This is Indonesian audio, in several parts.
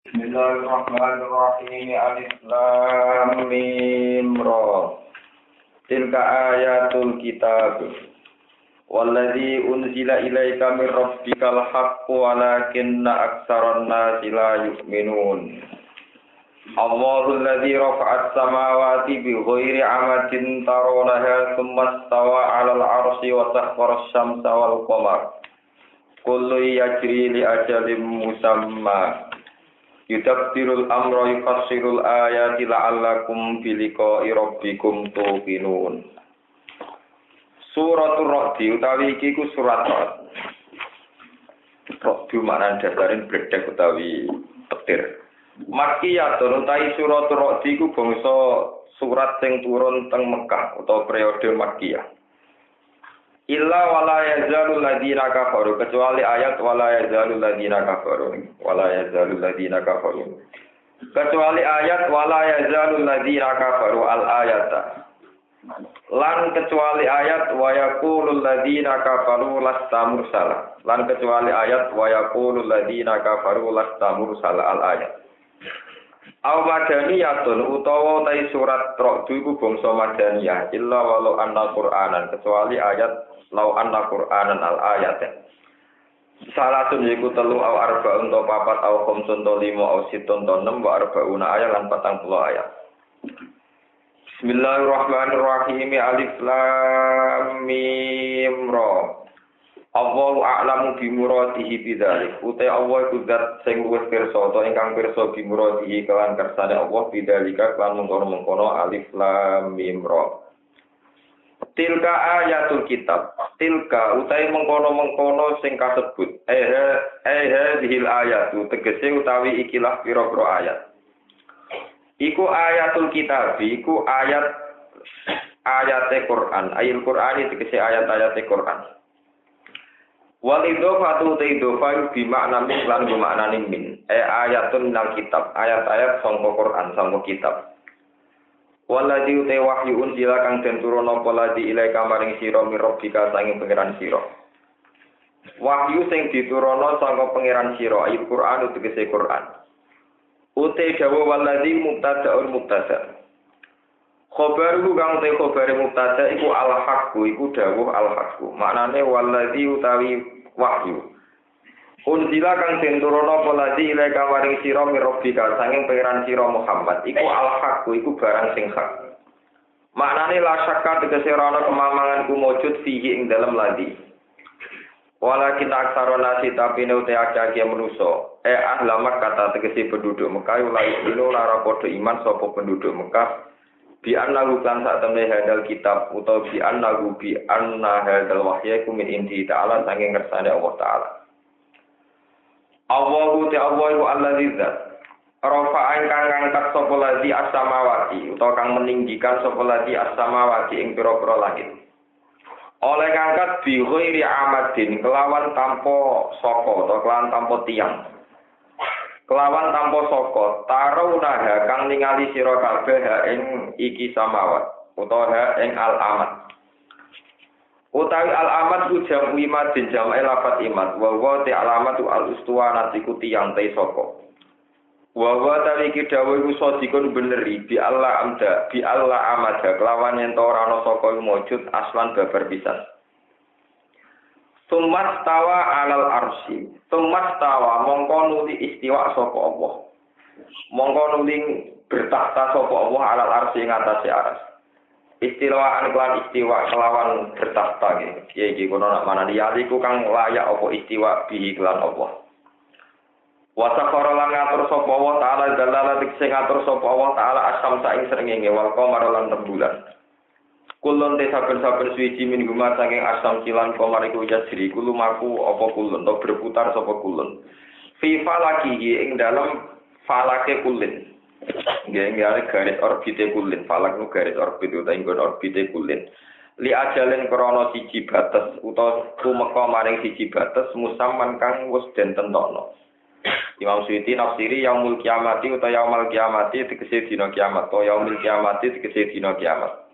Bismillahirrahmanirrahim. Alif Lam Mim Ra. Tilka ayatul kitab. Walladzi unzila ilaika mir rabbikal haqqu walakinna aktsaran nasi la yu'minun. Allahul ladzi rafa'as samawati bighairi amadin tarawnaha tsumma istawa 'alal 'arsyi wa sakhkhara asy-syamsa wal qamara. Kullu yajri li ajalin musamma. Yudabbirul amra yufassirul ayati la'allakum biliqa'i rabbikum tuqinun. Suratul Ra'd utawi iki ku surat Ra'd. Ra'd maknane dasarin bledhek utawi petir. Makkiyatun utawi suratul Ra'd iku bangsa surat sing turun teng Mekah utawa periode Makkiyah. Illa wala yazalul ladina kafaru, kecuali ayat wala yazalul ladina kafaru. Kecuali ayat wala yazalul ladina kafaru al ayata. Lan kecuali ayat wa yaqulul ladina kafaru lasta mursala. Lan kecuali ayat wa yaqulul ladina kafaru lasta mursala al ayat. Aw madaniyatun utawa tai surat Ra'd iku bangsa madaniyah illa walau anna Qur'anan, kecuali ayat lau anna Qur'anan al ayat. Salatun yiku telu aw arba'un to papat aw khamsun to lima aw situn to 6 wa arba'una ayat lan 40 ayat. Bismillahirrahmanirrahim. Alif Lam Mim Ra. Allahu a'lamu bi muradihi bidzalik. Uta Allah iku zat sing luwih pirsa utawa ingkang pirsa bi muradihi kelan kersane Allah bidzalika kelan mengkono-mengkono Alif Lam Mim Ra. Tilka ayatul kitab. Tilka utai mengkono-mengkono sing kasebut. Dihil ayatu tegese utawi ikilah pira-pira ayat. Iku ayatul kitab, iku ayate Quran. Ayat Qur'ani tegese ayat-ayate Quran. Wal idhofatu ta'idhofa bi makna min lan bi makna min. Ayatun minal kitab, ayat-ayat sangka Quran, sangka kitab. Waladhi utai wahyu unzila kang den turuna apa ladhi ilaika maring sira mir rabbika sanging pangeran sira. Wahyu sing dituruna saka pangeran sira, ayat Quran tegese Quran. Utai dawa waladhi mubtada'un mubtada'. Khobaru kang te khobare mubtada iku al-haqqu iku dawuh al-haqqu. Maknane waladhi utawi wahyu. Unzila kang den turuna apa ladzi ilaika maring sira mir rabbika sanging pangeran sira Muhammad iku al-haqqu iku barang sing hak. Maknane la syakka tegese ana kemamangan ku mujud fihi ing dalem ladzi. Wala kita aksarona tapi nute akeh manusa. Ahlamat kata tegese penduduk Mekah ulai dino lara padha iman sapa penduduk Mekah. Bi annahu kan sak temne hadal kitab utawa bi anna hadal wahya iku min indi ta'ala sanging ngersane Allah ta'ala. Allahu ta'ala allazi zat rafa'a ingkang ngangkat sapa ladzi as-samawati utawa kang meninggikan sapa ladzi as-samawati ing pira-pira langit. Oleh ngangkat bi ghairi amadin kelawan tanpa saka utawa kelawan tanpa tiang. Kelawan tanpa saka tarawunaha kang ningali sira kabeh ing iki samawat utawa ing al-amad. Utawi al-amad ku jam imad bin jam lafat imad wa wa ti alamatu al-ustuwanat iku tiyang te saka. Wa wa tawi iki dawuh iku sadikun beneri bi Allah amada kelawan yen ora ana saka wujud aslan babar pisan. Tumat tawa alal arsy. Tumat tawa mongko nuli istiwa sapa Allah. Mongko nuli bertakhta sapa Allah alal arsy ing atase aras. Istilawaan kelan istiwa kelawan bertakhta nggih. Iki kono nak manani yaliku kang layak apa istiwa bihi kelan Allah. Wa sakhara lan ngatur sapa Allah taala dalala sing ngatur sapa Allah taala asam ing srengenge wal qamar lan rembulan. Kulon te saben-saben suci min gumar saking asam silan qamar iku yasri kulo maku apa kulon to berputar sapa kulon. Fi falakihi ing dalam falake kulin. Nggih garis orbite kulin, falak nu garis orbit utawa ing orbite kulin. Li ajalen krana siji bates utawa tumeka maring siji bates musamman kang wis den tentokno. Imam Suyuti nafsiri yaumul kiamati utawa yaumul kiamati tegese dina kiamat utawa yaumul kiamati tegese dina kiamat.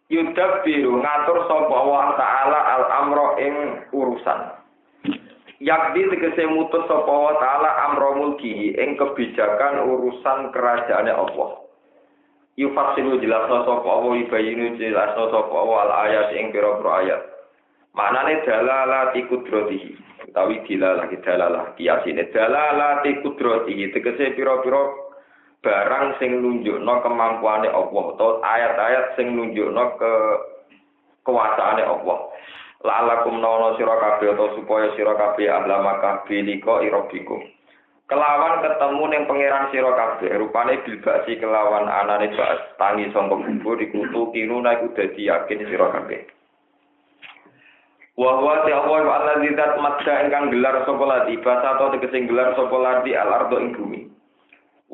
Yudabbiru ngatur sapa wa ta'ala al-amra ing urusan. Yakdi tegese mutus sapa wa taala amra mulki ing kebijakan urusan kerajaane Allah. Yufasilu jelasno sapa Allah ibayinu jelasno sapa Allah al ayat ing pira-pira ayat. Maknane dalalati kudratihi utawi dalalah kiasine dalalati kudratihi tegese pira-pira barang sing nunjukno kemampuane Allah atau ayat-ayat sing nunjukno kekuasaane Allah. La'alakum nawana sira kabeh utawa supaya sira kabeh ahlama kabeh liko irabikum. Kelawan ketemu ning pangeran sira kabeh rupane bilbasi kelawan anane bas tangi sangka kubur ikutu kinuna iku dadi yakin sira kabeh. Wa huwa ta'ala allazi zat madda ingkang gelar sapa ladi basa atau tegese gelar sapa ladi al-ardo ing bumi.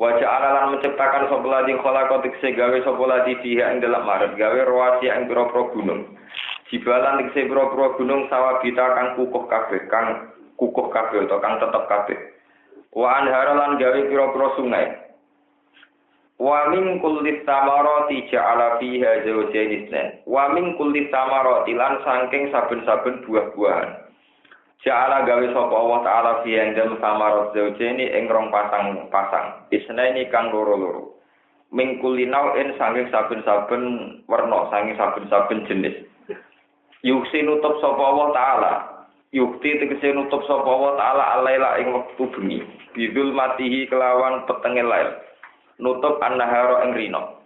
Wa ja'ala lan menciptakan sapa ladi khalaqa tegese gawe sapa ladi fiha ing dalam maret gawe rawasi ing pira-pira gunung. Jibalan tegese pira-pira gunung sawabita kang kukuh kabeh utawa kang tetep kabeh. Wa anhara lan gawe pira-pira sungai. Wa min kulli samarati ja'ala fiha zawjayn isnan. Wa min kulli samarati lan saking saben-saben buah-buahan. Ja'ala gawe sapa Allah taala fiha ing dalem samarat zawjayn ing rong pasang. Isnaini kang loro-loro. Min kulli nau'in saking saben-saben werna, saking saben-saben jenis. Yuksi nutup sapa Allah taala. Yukti tegese nutup sapa Allah taala alaila ing wektu bengi. Bidul matihi kelawan petenge lail. Nutup an-nahara ing rino.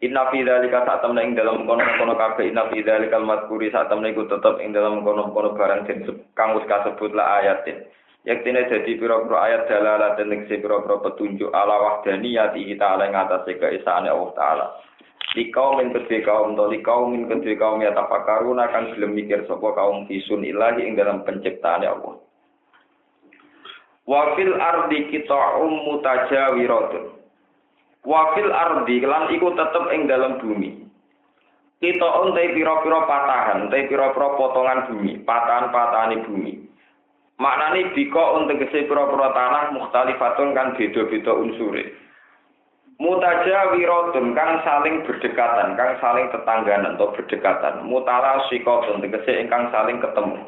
Inna fi dzalika satamna ing dalam kono-kono kabeh inna fi dzalikal madhkuri satamna iku tetep ing dalam kono-kono barang kang wis kasebut la ayatin. Yaktine dadi pira-pira ayat dalalah ing pira-pira petunjuk ala wahdaniyati ta'ala ing atase keesaane Allah taala. Likau min kedhe kaum ya tafakaruna kang gelem mikir sapa kaum fisun ilahi ing dalam penciptaane Allah. Wa fil ardi qita'um mutajawiratun. Wa fil ardi lan iku tetep ing dalam bumi. Qita'un te pira-pira patahan, te pira-pira potongan bumi, patahan-patahane bumi. Maknane bika tegese pira-pira tanah mukhtalifatun kan beda-beda unsure. Mutajawiratun kang saling berdekatan, kang saling tetangganan atau berdekatan. Mutalasyiqatun tegese ingkang saling ketemu.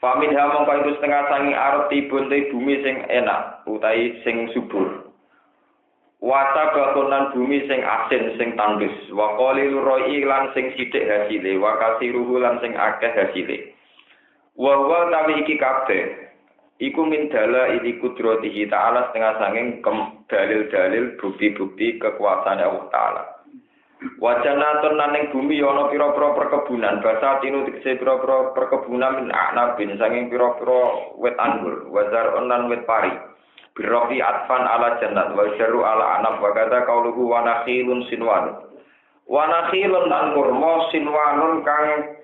Faminha mongko iku setengah sangi arti bonte bumi sing enak utawi sing subur. Wata bakonan bumi sing asin sing tandus. Wa qalil roi lan sing sithik hasile, wa kasiruhu lan sing akeh hasile. Wa huwa tawi iki kabeh iku min dala ini kudratihi ta'ala setengah sanging dalil-dalil bukti-bukti kekuasaan Allah ta'ala. Wajanatun naning bumi ana pira-pira perkebunan basa tinu tegese pira-pira perkebunan min a'nabin sanging pira-pira wit anggur wazar lan wit pari birofi atfan ala jannat wa syaru ala anab wa kata qauluhu wa nakhilun sinwan wa nakhilun lan kurma sinwanun kang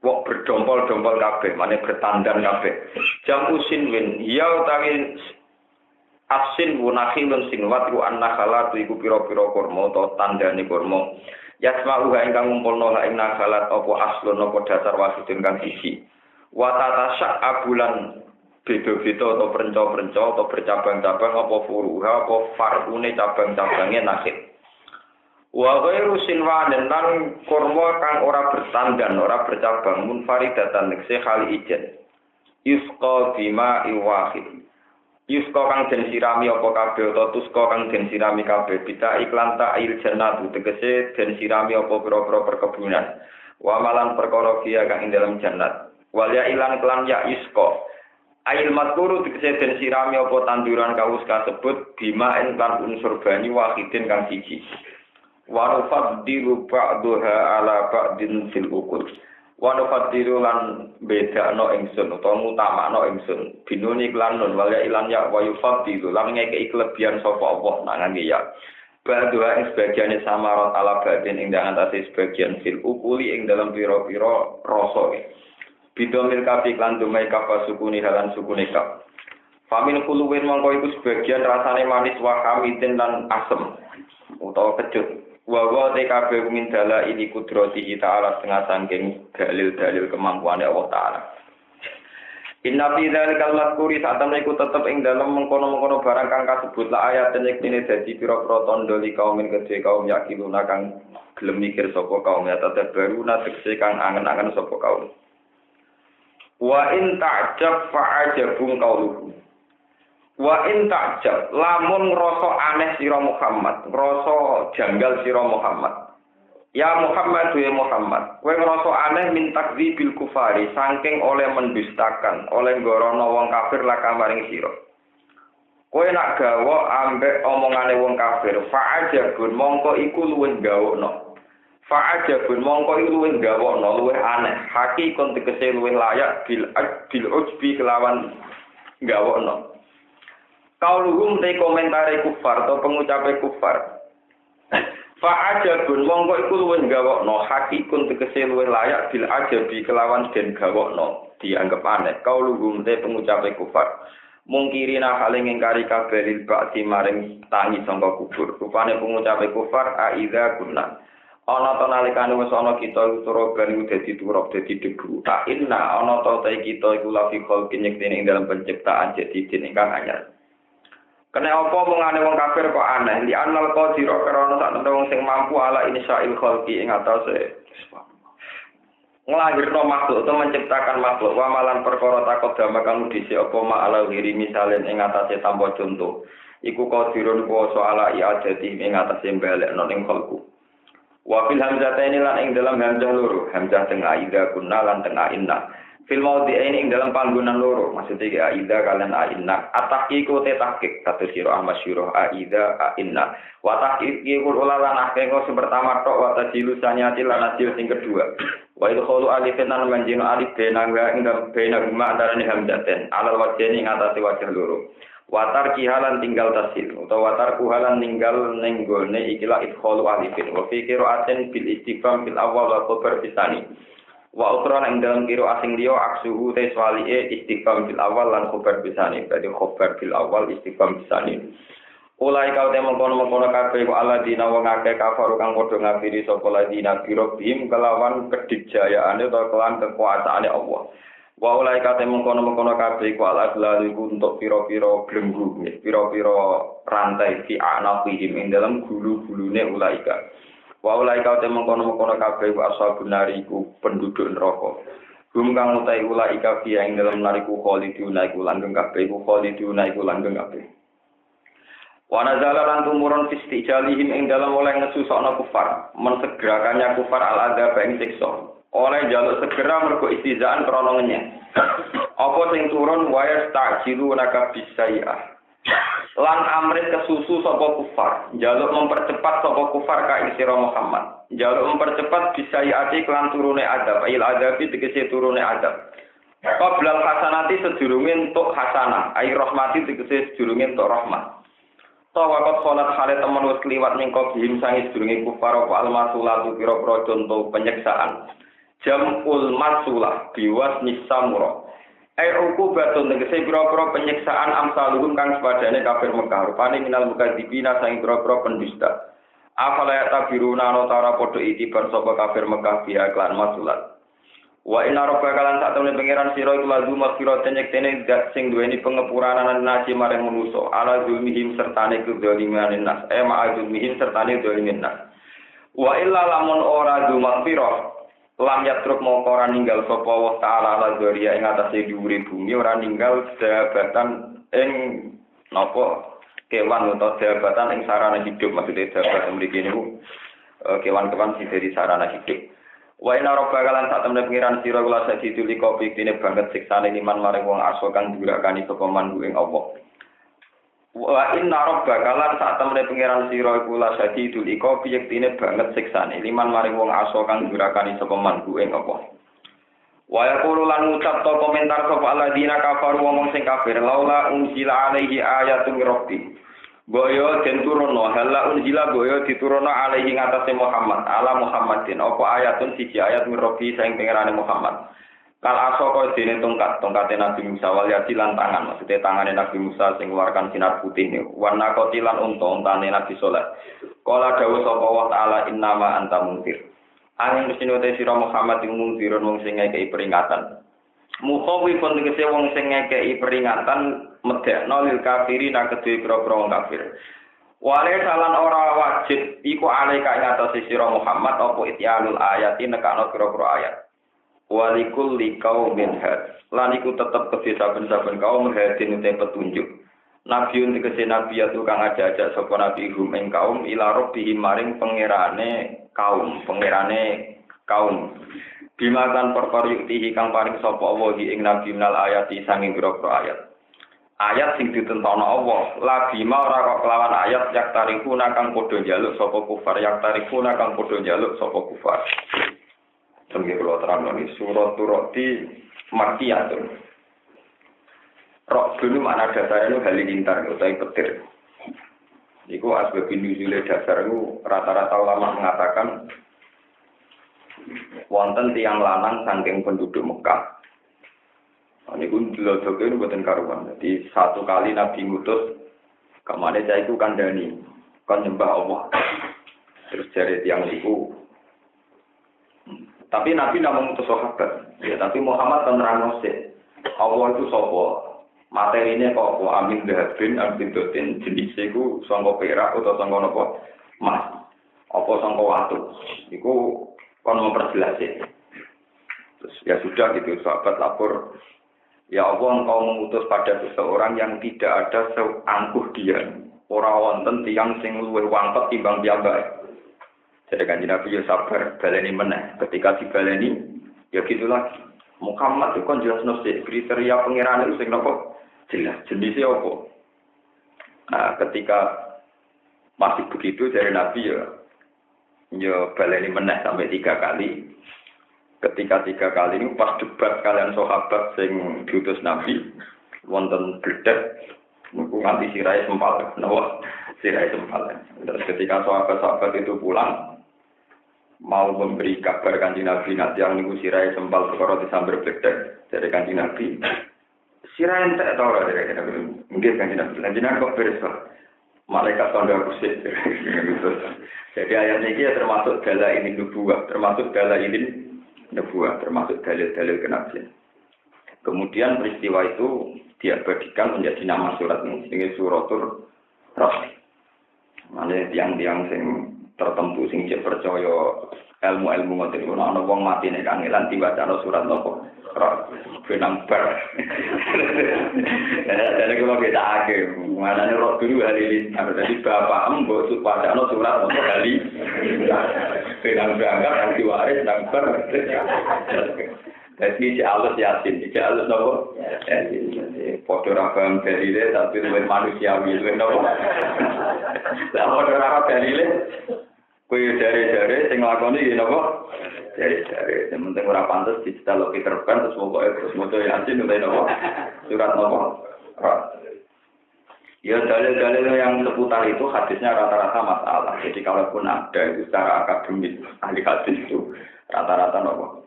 wok berdompol-dompol kabeh, mane bertandan kabeh. Jamu sinwin, ya utawi asin wunakhilun sinwat ku annakhalatu iku pira-pira kurma utawa tandane kurma. Yasma'u ingkang ngumpulna ing nakhalat apa aslun apa dasar wasudin kang siji. Wa tatasyak abulan beda-beda atau perenca-perenca atau bercabang-cabang apa furuha apa farune cabang-cabange nakhil. Wa ghairu sinwanin lan kurma kang ora bertandan, ora bercabang munfaridatan nekse khali ijen. Yusqa bima iwahid. Yusqa kang den sirami apa kabeh utawa tusqa kang den sirami kabeh bita iklan ta'il jannatu tegese den sirami apa pira-pira perkebunan. Wa malan perkara fiya kang ing dalam jannat. Wal ya ilan kelan ya yusqa. Ail matkuru tegese den sirami apa tanduran kawus kasebut bima lan unsur banyu wahidin kang siji. Wa nufaddilu ba'daha ala ba'din fil ukul. Wa nufaddilu lan bedakno ingsun utawa ngutamakno ingsun binuni lan nun wal ilan ya wa yufaddilu lan ngekeki kelebihan sapa Allah nangane ya. Ba'daha ing sebagiane samarat ala ba'din ing atase sebagian fil ukuli ing dalam pira-pira rasa. Bidomil kafi lan dumai kafa sukuni halan sukune kaf. Famin kuluwin mongko iku sebagian rasane manis wa hamidin lan asem utawa kecut. Wa TKB min dala ini kudratihi ta'ala setengah sangking dalil-dalil kemampuan Allah ta'ala. Inna fi dzalikal madhkuri satamne iku tetep ing dalem mengkono-mengkono barang kang kasebut la ayat nek dene dadi pira-pira tandha li kaum kedhe kaum yakiluna kang gelem mikir sapa kaum ya tetep baru tegese kang angen-angen sapa kaum. Wa in ta'jab fa'ajabun qauluhu. Wa in ta'jab lamun ngrasa aneh sira Muhammad, ngrasa janggal sira Muhammad. Ya Muhammad wa Muhammad, kowe ngrasa aneh min takdzibil kufari saking oleh mendustakan, oleh ngorono wong kafir laka maring sira. Kowe nak gawa ambek omongane wong kafir, fa'ajabun mongko iku luwih gawokno. Fa'ajabun mongko iku luwih gawokno, luwih aneh. Hakikon tegese luwih layak bil ujbi kelawan gawokno. Kauluhum te komentare kufar atau pengucape kufar. Fa'ajabun mongko iku luwih gawokno, hakikun tegese luwih layak bil ajabi kelawan den gawokno, dianggap aneh. Kauluhum te pengucape kufar. Mungkirina hale ngingkari kabaril ba'ti maring tangi sangka kubur. Rupane pengucape kufar aiza kunna. Ana ta nalikane wis ana kita turoban dadi turok dadi debu. Ta inna ana ta kita iku lafi khalqin yektene ing dalam penciptaan jadi ingkang anyar. Kena apa mengane wong kafir kok aneh? Li annal qadira karena sak wong sing mampu ala insya'il khalqi ing atase nglahirno makhluk atau menciptakan makhluk wa malan perkara takodama kang dhisik apa ma'ala wiri misalen ing atase tanpa contoh iku qadirun kuwasa ala i'adati ing atase balekno ning khalqu wa fil hamzataini lan ing dalam hamzah loro hamzah tengah ida kunna lan tengah inna fil maudhi'aini ing dalam panggonan loro maksudnya aida kalian inna ataqiqu te tahqiq kata sira masyhur aida inna wa tahqiqu ulalan ahkeko sing pertama tok wa tajilusanya lan hasil sing kedua wa idkhulu alifin lan manjino alif benangga ing benangma antarane hamzaten alal wajhani ing atase wajah loro watar kihalan tinggal tasil utawa watar kuhalan tinggal ning gone ikilah idkhulu alifin wa fi qira'atin bil istifham fil awwal wa khabar bisani wa ukra ing dalam kiro asing liya aksuhu te swali'e istifham fil awal lan khabar bisani berarti khabar fil awal istifham bisani ulai kau temong kono kabeh ku aladina wong akeh kafaru kang padha ngafiri sapa ladina biro bim kelawan kedikjayaane utawa kelawan kekuasaane Allah wa ulai kau temong kono kabeh ku aladlalu untuk pira-pira belenggu pira-pira rantai fi anaqihim ing dalam gulu-gulune ulaika wa ulai kau temong kono kabeh wa ashabun nariku penduduk neraka. Gum kang utai ulaika fi ing dalam nariku khaliduna iku langgeng kabeh iku khaliduna iku langgeng kabeh. Wa nazala lan tumurun fi istijalihim ing dalam oleh ngesusokno kufar, mensegerakannya kufar al-adzab ing siksa. Oleh jaluk segera mergo istizaan krana ngenyek. Apa sing turun wa yastajilu naka bisai'ah. Lan amrit kesusu sapa kufar, njaluk mempercepat sapa kufar ka ing sira Muhammad. Njaluk mempercepat bisai'ati kelan turune adab, il adabi tegese turune adab. Qablal hasanati sedurunge entuk hasanah, ai rahmati tegese sedurunge entuk rahmat. Tawakot kholat khale temen wis kliwat ning kobihim sangi sedurunge kufar apa almasulatu pira-pira contoh penyeksaan. Jamul masulah biwas nisamura. Uqubatun tegese pira-pira penyiksaan amsaluhum kang sepadane kafir Mekah rupane minal mukadzibina sangi pira-pira pendusta. Afala tabiruna notara padha itibar sapa kafir Mekah biya klan masulat. Wa inna rabbaka lan sak temene pangeran sira iku lazu maghfiratan yektene zat sing duweni pengepuranan nasi marang manusa ala zulmihim sertane kedzaliman nas ma zulmihim sertane dzalimin nas. Wa illa lamun ora zu maghfirah lam yatruk mongko ora ninggal sapa Allah taala la dzariya ing atase dhuwure bumi ora ninggal jabatan ing napa kewan utawa jabatan ing sarana hidup maksudnya jabatan mriki niku kewan-kewan sing dari sarana hidup. Wa inna rabbaka lan sak temene pengiran sira kula sadidul kopi dene banget siksane liman maring wong aso kang durakani sapa mandu ing Allah. Wa inna rabbaka lan sak temene pengiran sira kula sadidul kopi dene banget siksane liman maring wong aso kang durakani sapa mandu ing Allah. Wa yaqulu lan ngucap to komentar sapa alladzina kafaru wong sing kafir laula unzila alaihi ayatun mir rabbi. Boyo den turunno hala unjila boyo diturunno alaihi ngatasé Muhammad ala Muhammadin apa ayatun siji ayat mirobi saing pangerane Muhammad kal asoko dene tongkate Nabi Musa wal yati lan tangan maksudnya tangane Nabi Musa sing ngeluarkan sinar putih niku warna kotilan untane Nabi saleh kala dawuh sapa wa taala innama anta munzir angin mesine sira Muhammad ing munzirun wong sing ngekeki peringatan mukhawifun tegese wong sing ngekeki peringatan medekno lil kafirin kedue pira-pira wong kafir. Wale salan ora wajib iku alika ing atase sira Muhammad apa ityanul ayati nekano pira-pira ayat. Walikul likau minhat. Lan iku tetep kedhe saben-saben kaum hadin uta petunjuk. Nabiun tegese nabi atu kang ajak-ajak sapa nabi hum ing kaum ila rabbihim maring pangerane kaum. Bimakan perkara yuktihi kang paring sapa Allah ing nabi minal ayati sanging pira-pira ayat. Ayat sing ditentokno Allah, la bima ora kok kelawan ayat yak tarikuna kang padha njaluk sapa kufar, yak tarikuna kang padha njaluk sapa kufar. Sengge kula terangno iki surat Turati Makkiyatun. Rok dulu mana dasar itu halilintar utawi petir. Iku asbab nuzule dasar itu rata-rata ulama mengatakan wonten tiyang lanang saking penduduk Mekah. Ini pun dilodoke mboten karuan. Jadi satu kali Nabi ngutus kemana saya itu kandhani, kan nyembah Allah. Terus jare tiyang niku. Tapi Nabi namung ngutus sahabat. Ya, tapi Muhammad kan nerangno sik. Allah itu sapa? Materine kok amin dahabin amin dotin jenis iku sangka perak utawa sangka napa? Emas. Apa sangka watu. Iku kon memperjelas sik. Terus ya sudah gitu sahabat lapor. Ya Allah, engkau mengutus pada seseorang yang tidak ada seangkuh dia. Orang wonten tiyang sing luwih wangkep timbang piyambake. Jadi kanjeng Nabi ya sabar, baleni meneh. Ketika dibaleni, ya gitu lagi. Muhammad itu kan jelas nasi kriteria pengiran itu sing napa? Jelas jenisnya apa? Nah, ketika masih begitu dari Nabi ya baleni meneh sampai 3 kali. Ketika 3 kali ini pas debat kalian sahabat sing diutus Nabi wonten bledak niku nganti sirahe sempal. Napa? Sirahe sempal. Terus ketika sahabat-sahabat itu pulang mau memberi kabar Kanjeng Nabi nanti yang niku sirahe sempal perkara disambar bledak dari Kanjeng Nabi. Sirahe entek ta ora dari Kanjeng Nabi? Nggih Kanjeng Nabi. Kanjeng Nabi kok beres malaikat tanda kusik. Jadi ayat ini termasuk dala ini nubuwah, termasuk dala ini nubuwah, termasuk dalil-dalil kenabian. Kemudian peristiwa itu diabadikan menjadi nama surat ini suratul Rahman. Mane tiang-tiang sing tertentu sing cek percaya ilmu-ilmu ngoten niku ana wong mati nek kangelan diwacana surat napa? Benang bar. Jadi kalau kita agak, maknanya roh dulu halilin. Jadi bapak mbok wacana surat napa kali. Benang berangkat yang diwaris nang bar. Jadi alus yasin, alus napa? Yasin. Padha ra paham dalile tapi luwih manusiawi luwih napa? Lah padha ra dalile kuwi jare-jare sing nglakoni napa? Jare-jare sing penting ora pantes dicetal Peter Pan terus pokoke terus moco yasin utawa napa? Surat napa? Ya dalil-dalil yang seputar itu hadisnya rata-rata masalah. Jadi kalaupun ada itu secara akademis ahli hadis itu rata-rata napa?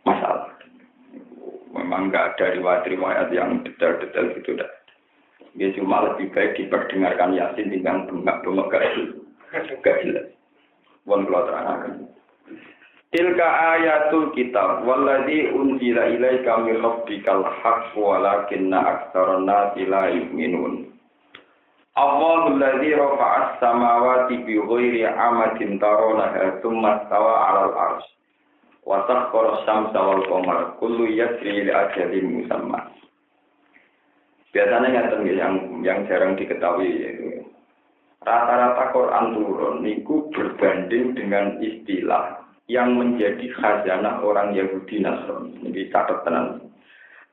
Masalah. Memang enggak ada riwayat-riwayat yang detail-detail gitu dah. Dia cuma lebih baik diperdengarkan yasin timbang bengak-bengak gak jelas. Wan kula terangaken. Tilka ayatul kitab walladzi unzila ilaika min rabbikal haqq walakinna aktsaran nasi la yu'minun. Allahul ladzi rafa'as samawati bi ghairi amadin tarawnaha tsumma stawa 'alal 'arsy. Wa sakhkhara asy-syamsa wal qamara kullu yajri li ajalin musamma. Biasanya yang jarang diketahui yaitu rata-rata Quran turun niku berbanding dengan istilah yang menjadi khazanah orang Yahudi Nasrani. Ini catatan.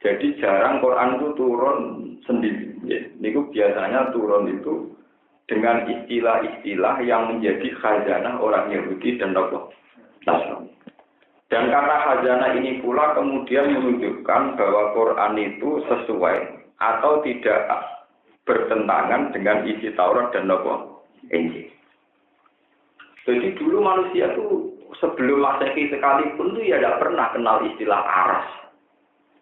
Jadi jarang Quran itu turun sendiri. Ya. Niku biasanya turun itu dengan istilah-istilah yang menjadi khazanah orang Yahudi dan Nasrani. Dan karena khazanah ini pula kemudian menunjukkan bahwa Quran itu sesuai atau tidak bertentangan dengan isi Taurat dan Injil. Jadi dulu manusia itu sebelum Masehi sekalipun itu ya tidak pernah kenal istilah aras.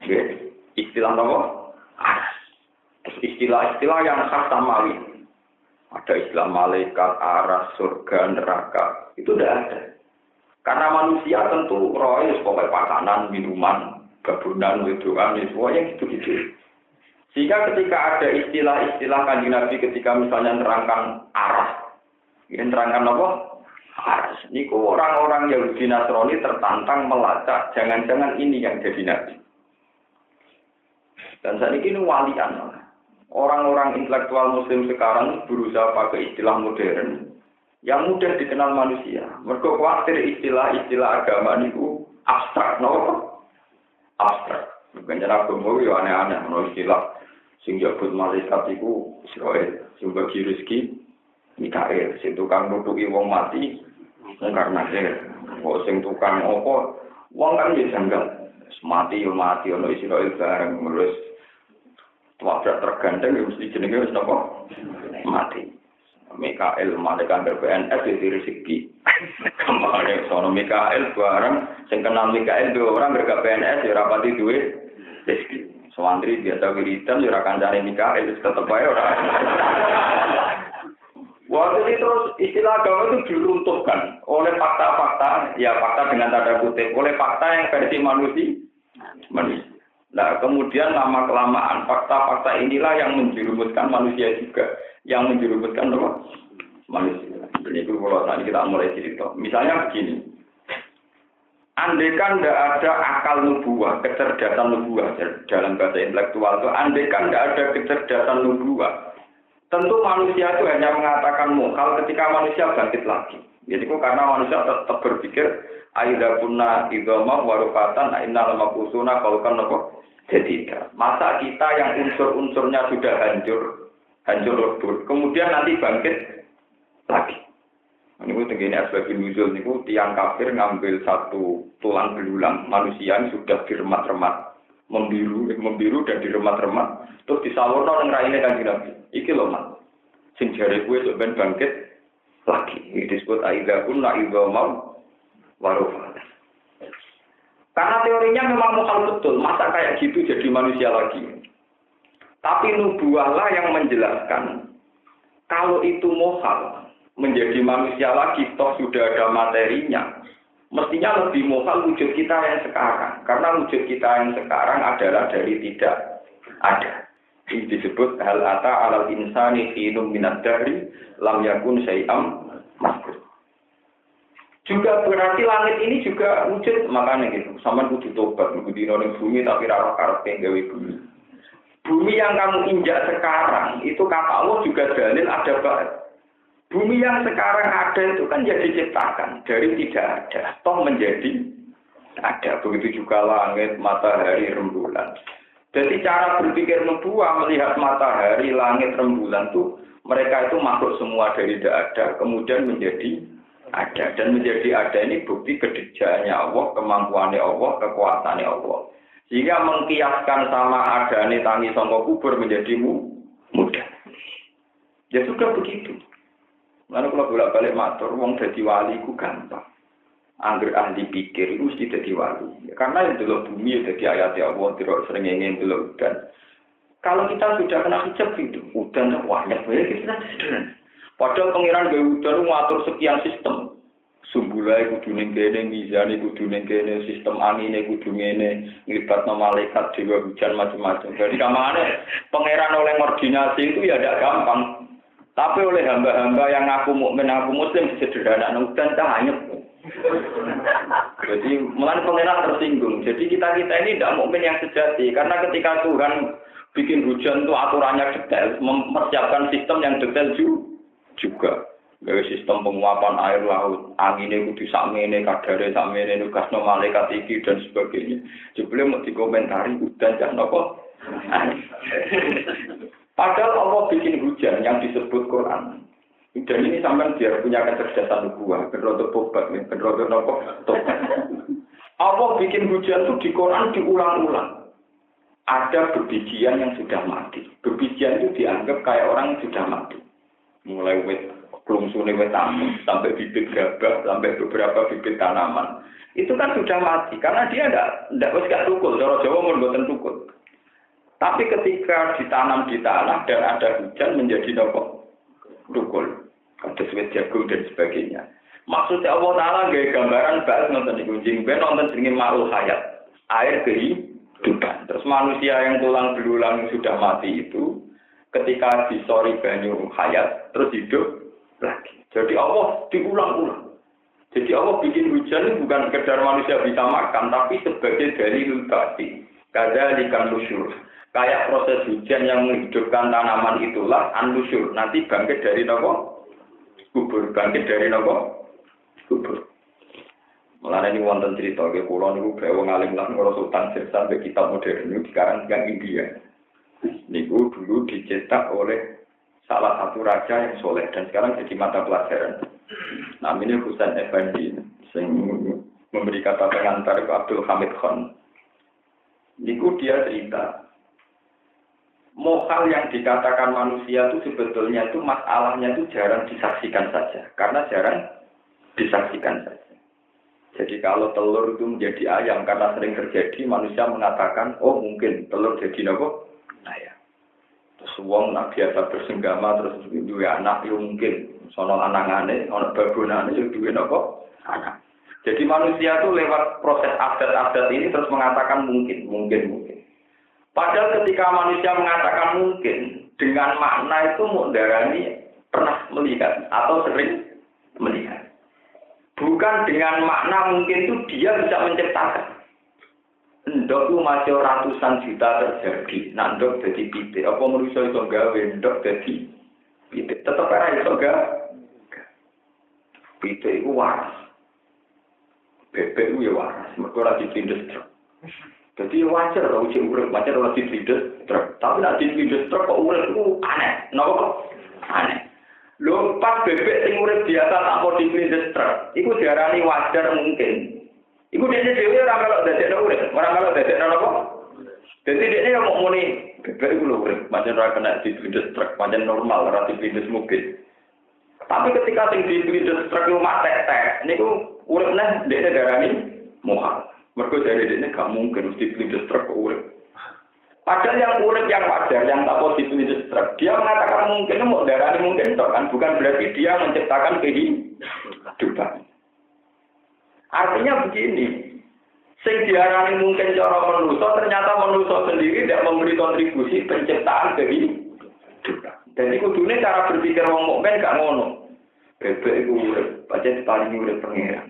Ya, istilah apa? Aras. Istilah-istilah yang khas samawi. Ada istilah malaikat, aras, surga, neraka. Itu tidak ada. Karena manusia tentu roh itu sebagai makanan, minuman, babunan, wedoan, semuanya gitu-gitu. Sehingga ketika ada istilah-istilah Kanjeng Nabi ketika misalnya nerangkan aras, ini nerangkan apa? Harus. Niku orang-orang Yahudi Nasrani tertantang melacak, jangan-jangan ini yang jadi nabi. Dan saat ini walian. Orang-orang intelektual Muslim sekarang berusaha pakai istilah modern yang mudah dikenal manusia. Mereka khawatir istilah-istilah agama niku abstrak, no? Abstrak. Bukan cara agama yo aneh-aneh, no istilah sing jabut malaikat iku Israel, sing bagi rezeki Mikael, sing tukang nutuki wong mati karena kok sing tukang opo wong kan ya janggal mati ono Israel bareng terus wabrak tergandeng ya mesti jenenge wis napa mati Mikael malaikat BNS itu rezeki kemana sono Mikael bareng sing kenal Mikael dua orang mereka BNS ya rapati duwe rezeki sewandri biasa wiridan ya ora kancane Mikael tetep ae ora. Waktu itu terus istilah agama itu diruntuhkan oleh fakta-fakta, ya fakta dengan tanda kutip, oleh fakta yang versi manusia. Nah kemudian lama-kelamaan fakta-fakta inilah yang menjerumuskan manusia juga, yang menjerumuskan apa? Manusia. Jadi itu kalau tadi kita mulai cerita. Misalnya begini, andaikan tidak ada akal nubuwah, kecerdasan nubuwah dalam bahasa intelektual itu, andaikan tidak ada kecerdasan nubuwah. Tentu manusia itu hanya mengatakan mukal ketika manusia bangkit lagi. Jadi karena manusia tetap berpikir aida punna idoma warufatan inna lama kusuna kalkan nopo jadi masa kita yang unsur-unsurnya sudah hancur lebur, kemudian nanti bangkit lagi. Ini tenggine asbabun nuzul niku tiang kafir ngambil satu tulang belulang manusia yang sudah diremat-remat membiru dan diremat-remat terus disalurno nang raine Kanjeng Nabi. Iki lho Mas. Sing jare kuwe sok ben bangkit lagi. Iki disebut aida kunna idza mau warufat. Karena teorinya memang mukal betul, masa kayak gitu jadi manusia lagi. Tapi nubuahlah yang menjelaskan kalau itu mukal menjadi manusia lagi toh sudah ada materinya. Mestinya lebih mukal wujud kita yang sekarang. Karena wujud kita yang sekarang adalah dari tidak ada. Ini disebut hal ata alal insani hinum minad dahri lam yakun syai'am mazkur. Juga berarti langit ini juga wujud, makanya gitu. Sama kudu tobat, kudu dino ning bumi tapi ra karepe gawe bumi. Bumi yang kamu injak sekarang itu kata Allah juga dalil ada banget. Bumi yang sekarang ada itu kan jadi diciptakan dari tidak ada, toh menjadi ada. Begitu juga langit, matahari, rembulan. Jadi cara berpikir nubuah melihat matahari, langit, rembulan itu mereka itu makhluk semua dari tidak ada, kemudian menjadi ada. Dan menjadi ada ini bukti kedekjaannya Allah, kemampuannya Allah, kekuasaannya Allah. Sehingga mengkiaskan sama adane tangi sangka kubur menjadi mudah. Ya sudah begitu. Lalu kalau bolak-balik matur, wong dadi wali ku gampang. Angger ahli pikir itu mesti dadi wali. Karena yang dulu bumi itu dadi ayat Allah, tidak sering ingin dulu udan. Kalau kita sudah kena hijab itu, udan banyak banget kita sederhana. Padahal pangeran gawe udan ngatur sekian sistem. Sumbulai kudu ning kene, mizane kudu ning kene, sistem angine kudu ngene, nglibatno malaikat dewa hujan macam-macam. Jadi kamane pangeran oleh koordinasi itu ya tidak gampang. Tapi oleh hamba-hamba yang aku mukmin, aku muslim sederhana udan tak hanyut. Jadi mulai pangeran tersinggung. Jadi kita ini tidak mukmin yang sejati karena ketika Tuhan bikin hujan itu aturannya detail, mempersiapkan sistem yang detail juga. Gawe sistem penguapan air laut, anginnya kudu sakmene, kadare sakmene, nugasno malaikat iki dan sebagainya. Jebule mau dikomentari udan jan napa? Padahal Allah bikin hujan yang disebut Quran. Dan ini sampai dia punya kecerdasan nubuah, berrotok tobat, berrotok nopo tobat. Allah bikin hujan itu di Quran diulang-ulang. Ada bebijian yang sudah mati. Bebijian itu dianggap kayak orang yang sudah mati. Mulai plungsune wit tamu sampai bibit gabah, sampai beberapa bibit tanaman. Itu kan sudah mati karena dia enggak wis gak tukul, cara Jawa mun mboten tukul. Tapi ketika ditanam di tanah dan ada hujan menjadi nopo tukul. Kados wit jagung dan sebagainya. Maksudnya Allah Ta'ala gawe gambaran bahas nonton iku jeng ben nonton jenenge makhluk hayat. Air kehidupan. Terus manusia yang tulang belulang sudah mati itu ketika disori banyu hayat terus hidup lagi. Jadi Allah diulang-ulang. Jadi Allah bikin hujan itu bukan sekedar manusia bisa makan, tapi sebagai dalil bukti. Kadzalikan nusyur. Kayak proses hujan yang menghidupkan tanaman itulah an-nusyur. Nanti bangkit dari nopo? Kubur. Bangkit dari nopo? Kubur. Mulane ini wonten cerita ke kula niku gawe ngalim lan ngurus utang sirsan be kitab modern niku sekarang kan India. Niku dulu dicetak oleh salah satu raja yang soleh dan sekarang jadi mata pelajaran. Namanya Husain Effendi yang memberi kata pengantar ke Abdul Hamid Khan. Niku dia cerita, mohal yang dikatakan manusia itu sebetulnya itu masalahnya itu jarang disaksikan saja, karena jarang disaksikan saja. Jadi kalau telur itu menjadi ayam karena sering terjadi, manusia mengatakan, oh mungkin telur jadi apa? Ayam. Terus wong nak biasa bersenggama terus dua anak itu mungkin sono anangane, ono babonane yo duwe napa? Anak. Jadi manusia itu lewat proses adat-adat ini terus mengatakan mungkin. Padahal ketika manusia mengatakan mungkin dengan makna itu mudarani pernah melihat atau sering melihat. Bukan dengan makna mungkin itu dia bisa menciptakan. Ndok itu masih ratusan juta terjadi. Nah, ndok jadi pitik. Apa manusia itu gawe ndok jadi pitik? Tetap ada itu gawe. Pitik itu waras. Bebek itu ya waras. Mereka ora ditindas truk. Jadi wajar kalau uji urip, wajar kalau ditindas truk. Tapi nak ditindas truk kok urip itu aneh. Kenapa? Aneh. Lho pas bebek sing urip biasa tanpa ditindas truk, iku diarani wajar mungkin. Iku dhewe ora melok dadekno urip, ora melok dadekno napa? Dadi dekne yo mau muni bebek iku lho urip, pancen ora kena ditindas truk, pancen normal ora ditindas mobil. Tapi ketika sing ditindas truk lu matek-tek, niku urip neh dekne diarani mohal. Mergo dari dekne gak mungkin mesti ditindas truk kok urip. Padahal yang urip yang wajar, yang tak positif itu truk, dia mengatakan mungkin mau darah mungkin toh kan, bukan berarti dia menciptakan kehidupan. Artinya begini, sing diarani mungkin cara manusia, ternyata manusia sendiri tidak memberi kontribusi penciptaan kehidupan. Dan itu dunia cara berpikir wong mukmin gak ngono. Bebek itu urip, pancen paling urip pangeran.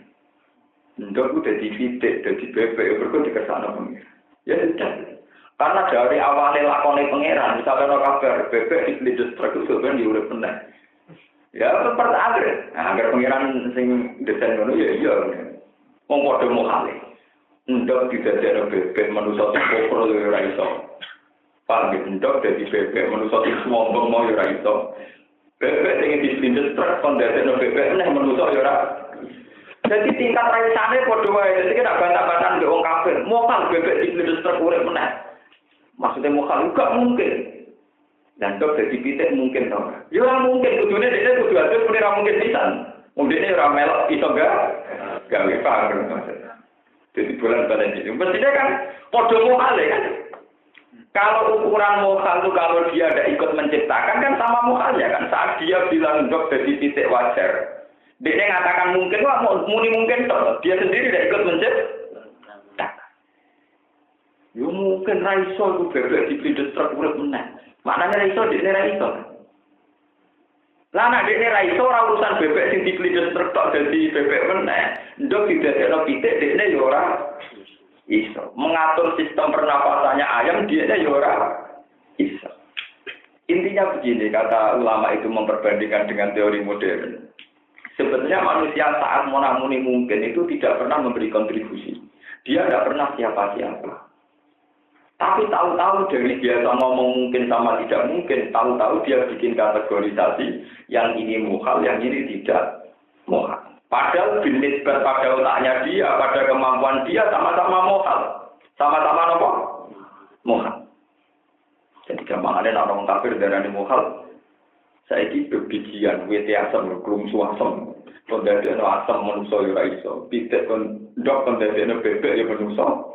Ndok udah dividik, dadi bebek berkok dikersakno pangeran. Ya sudah. Karena dari awalnya lakone pangeran, misalnya ada kabar bebek di Lindes truk itu sebenarnya diurip meneh. Ya pertanyaan, agar pangeran sing desain ngono ya iya. Wong padha mohale. Ndok didadekno bebek manusa sing kopro ya ora iso. Paham ndok dadi bebek manusa sing sombong mau ya ora iso. Bebek sing di Lindes truk kon dadekno bebek meneh manusa ya ora. Jadi tingkat raisane padha wae. Jadi nek bantah-bantahan mbek wong kafir, mohal bebek di Lindes truk urip meneh. Maksudnya mukal juga mungkin. Dan dok jadi pitik mungkin tau. Ya mungkin kudune dia kudu atur pun ora mungkin pisan. Mungkin ora melok iso gawe paham maksudnya. Jadi bulan-bulan ini. Mestinya kan padha mukale kan. Kalau ukuran mukal itu kalau dia ada ikut menciptakan kan sama mukalnya kan. Saat dia bilang dok jadi pitik wajar. Dia ngatakan mungkin wah muni mungkin toh. Dia sendiri tidak ikut menciptakan. Yo mungkin raiso itu bebek di Lindes truk urip meneh. Maknanya raiso dekne raiso. Lah nek dekne raiso ora urusan bebek sing di Lindes truk tok dadi bebek meneh. Ndok didadekno pitik dekne yo ora iso. Mengatur sistem pernapasannya ayam dekne yo ora iso. Intinya begini, kata ulama itu memperbandingkan dengan teori modern. Sebetulnya manusia saat monamuni mungkin itu tidak pernah memberi kontribusi. Dia tidak pernah siapa-siapa. Tapi tahu-tahu dari biasa ngomong mungkin sama tidak mungkin, tahu-tahu dia bikin kategorisasi yang ini muhal, yang ini tidak muhal. Padahal binisbat pada otaknya dia, pada kemampuan dia sama-sama muhal. Sama-sama apa? Muhal. Jadi gampang ada orang kafir darani muhal. Saya ini bebijian, wete asam, kelumsu asam. Kondisi asam manusia ya iso. Pitik kondok kondisi bebek ya manusia.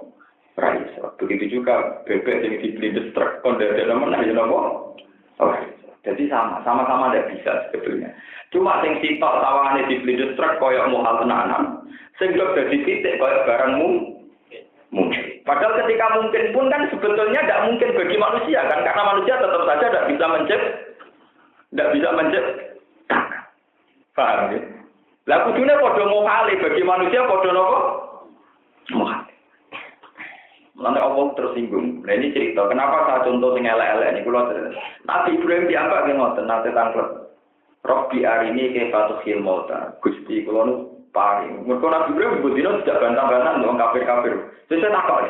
Raiso. Begitu juga bebek yang di Lindes truk kondisi mana ya nopo. Jadi sama-sama tidak bisa sebetulnya. Cuma sing sitok tawangane di Lindes truk koyok muhal tenanan, sing dadi titik koyok barang mungkin. Padahal ketika mungkin pun kan sebetulnya tidak mungkin bagi manusia kan, karena manusia tetap saja tidak bisa menciptakan. Paham ya? Lah kudune padha mohale bagi manusia padha napa? Mohale. Mulane Allah tersinggung. Nah ini cerita, kenapa saya contoh sing elek-elek niku kula terus. Nabi Ibrahim diambak nggih ngoten nate tanglet. Robbi arini kaifa tuhyil mauta. Gusti kula nu paring. Mergo Nabi Ibrahim budina tidak bantah-bantahan wong kafir-kafir. Sesuk takok.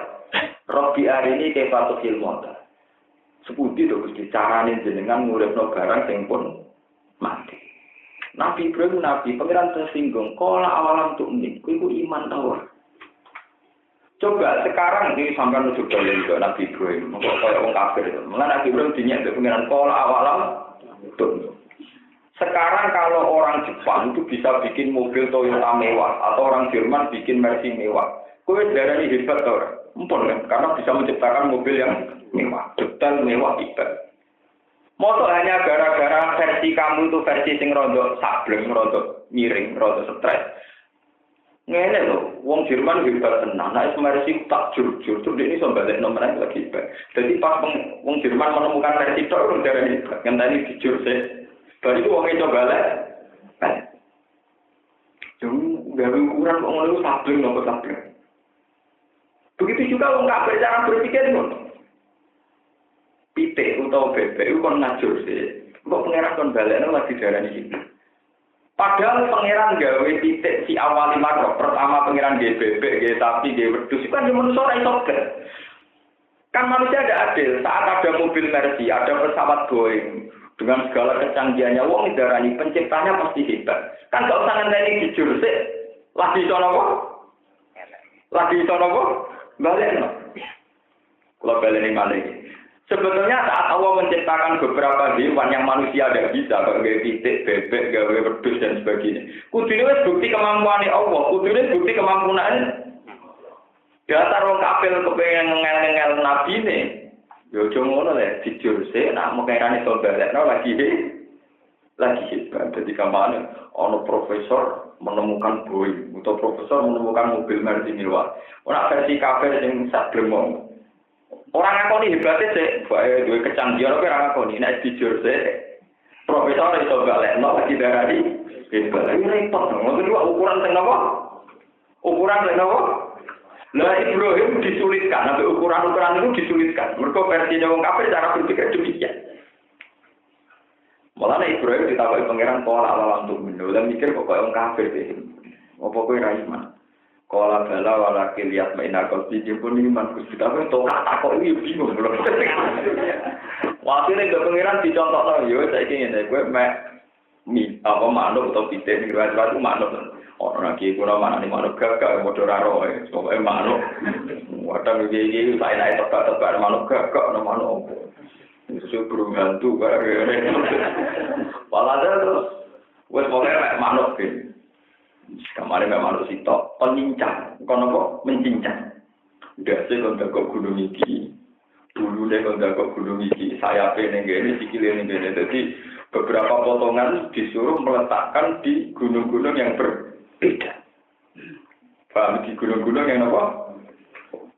Robbi arini kaifa tuhyil mauta. Sepundi to Gusti carane jenengan nguripno barang sing pun mati. Nabi Ibrahim nabi pangeran tersinggung. Kala awalam tu'min, kuwi iman ta ora? Coba sekarang ini sampai nuju balik ke Nabi Ibrahim, kok kayak orang kafir itu. Malah Nabi Ibrahim dinyak ke pengiran pola awalam. Sekarang kalau orang Jepang itu bisa bikin mobil Toyota mewah atau orang Jerman bikin Mercy mewah, kue darah ini hebat orang, empon kan? Karena bisa menciptakan mobil yang mewah, detail mewah hebat. Motor hanya gara-gara versi kamu itu versi sing rodok sableng, rodok miring, rodok stres. Ngene lho, wong Jerman hebat tenan. Nek Mercy tak jujur, ini iso balik nomor lagi hebat. Jadi pas wong Jerman menemukan versi tok udah hebat. Ngenteni jujur sih. Baru itu wong coba balik. Jum gawe ukuran kok ngono sableng nopo sableng. Begitu juga wong kafir cara berpikir ngono. Pitik utawa bebek itu kon ngajur sih. Kok pangeran kon balekno lagi darani iki. Padahal pangeran gawe titik si awal makro. Pertama pangeran gawe bebek, gawe sapi, gawe wedhus. Itu kan manusia ora iso kan manusia ada adil. Saat ada mobil Mercy, ada pesawat Boeing dengan segala kecanggihannya, wong darani penciptanya pasti hebat. Kan gak usah ngenteni jujur sih. Lagi iso napa? Lagi iso napa? Balekno. Kula baleni malih. Sebetulnya saat Allah menciptakan beberapa hewan yang manusia tidak bisa, kayak titik, bebek, gawe wedhus dan sebagainya. Kudune wis bukti kemampuan Allah, kudune bukti kemampuan. Dasar wong kafir kepengen ngel-ngel nabi ne. Yo aja ngono le, jujur sih, nak mengerane iso balekno lagi hebat. Jadi kampanye, ono profesor menemukan Boeing, atau profesor menemukan mobil Mercy mewah. Ora versi kafir sing sak gremong. Orang ngakoni hebatnya sih, dua kecanggihan orang ngakoni, nek jujur sih, profesor itu balekno lagi darani hebat. Ini repot, ngomong dua ukuran tengah apa? Ukuran tengah apa? Lah Ibrahim disulitkan, sampai ukuran-ukuran itu disulitkan. Mereka versinya orang kafir cara berpikir demikian. Malah Ibrahim ditawarin pangeran pola alam untuk minum, dan mikir kok orang kafir deh. Apa kau iman? Kala bala walaki lihat mainar kau pikir pun iman Gusti tapi tak kok ini bingung belum. Wakilnya ke pangeran dicontoh yo saiki ngene kowe mek apa manuk atau pitik ning riwayat itu manuk. Ora lagi kuna manane manuk gagak modho raro pokoke manuk. Wadang iki sae-sae tebak-tebak manuk gagak ana manuk. Iso burung hantu bareng. Walhasil terus wis pokoke manuk iki. Kemarin memang harus itu penincang, kono kok mencincang. Dasi kontak gunung iki, dulu deh kontak gunung iki, saya pengen gini, sikilin gini. Jadi beberapa potongan disuruh meletakkan di gunung-gunung yang berbeda. Paham di gunung-gunung yang apa?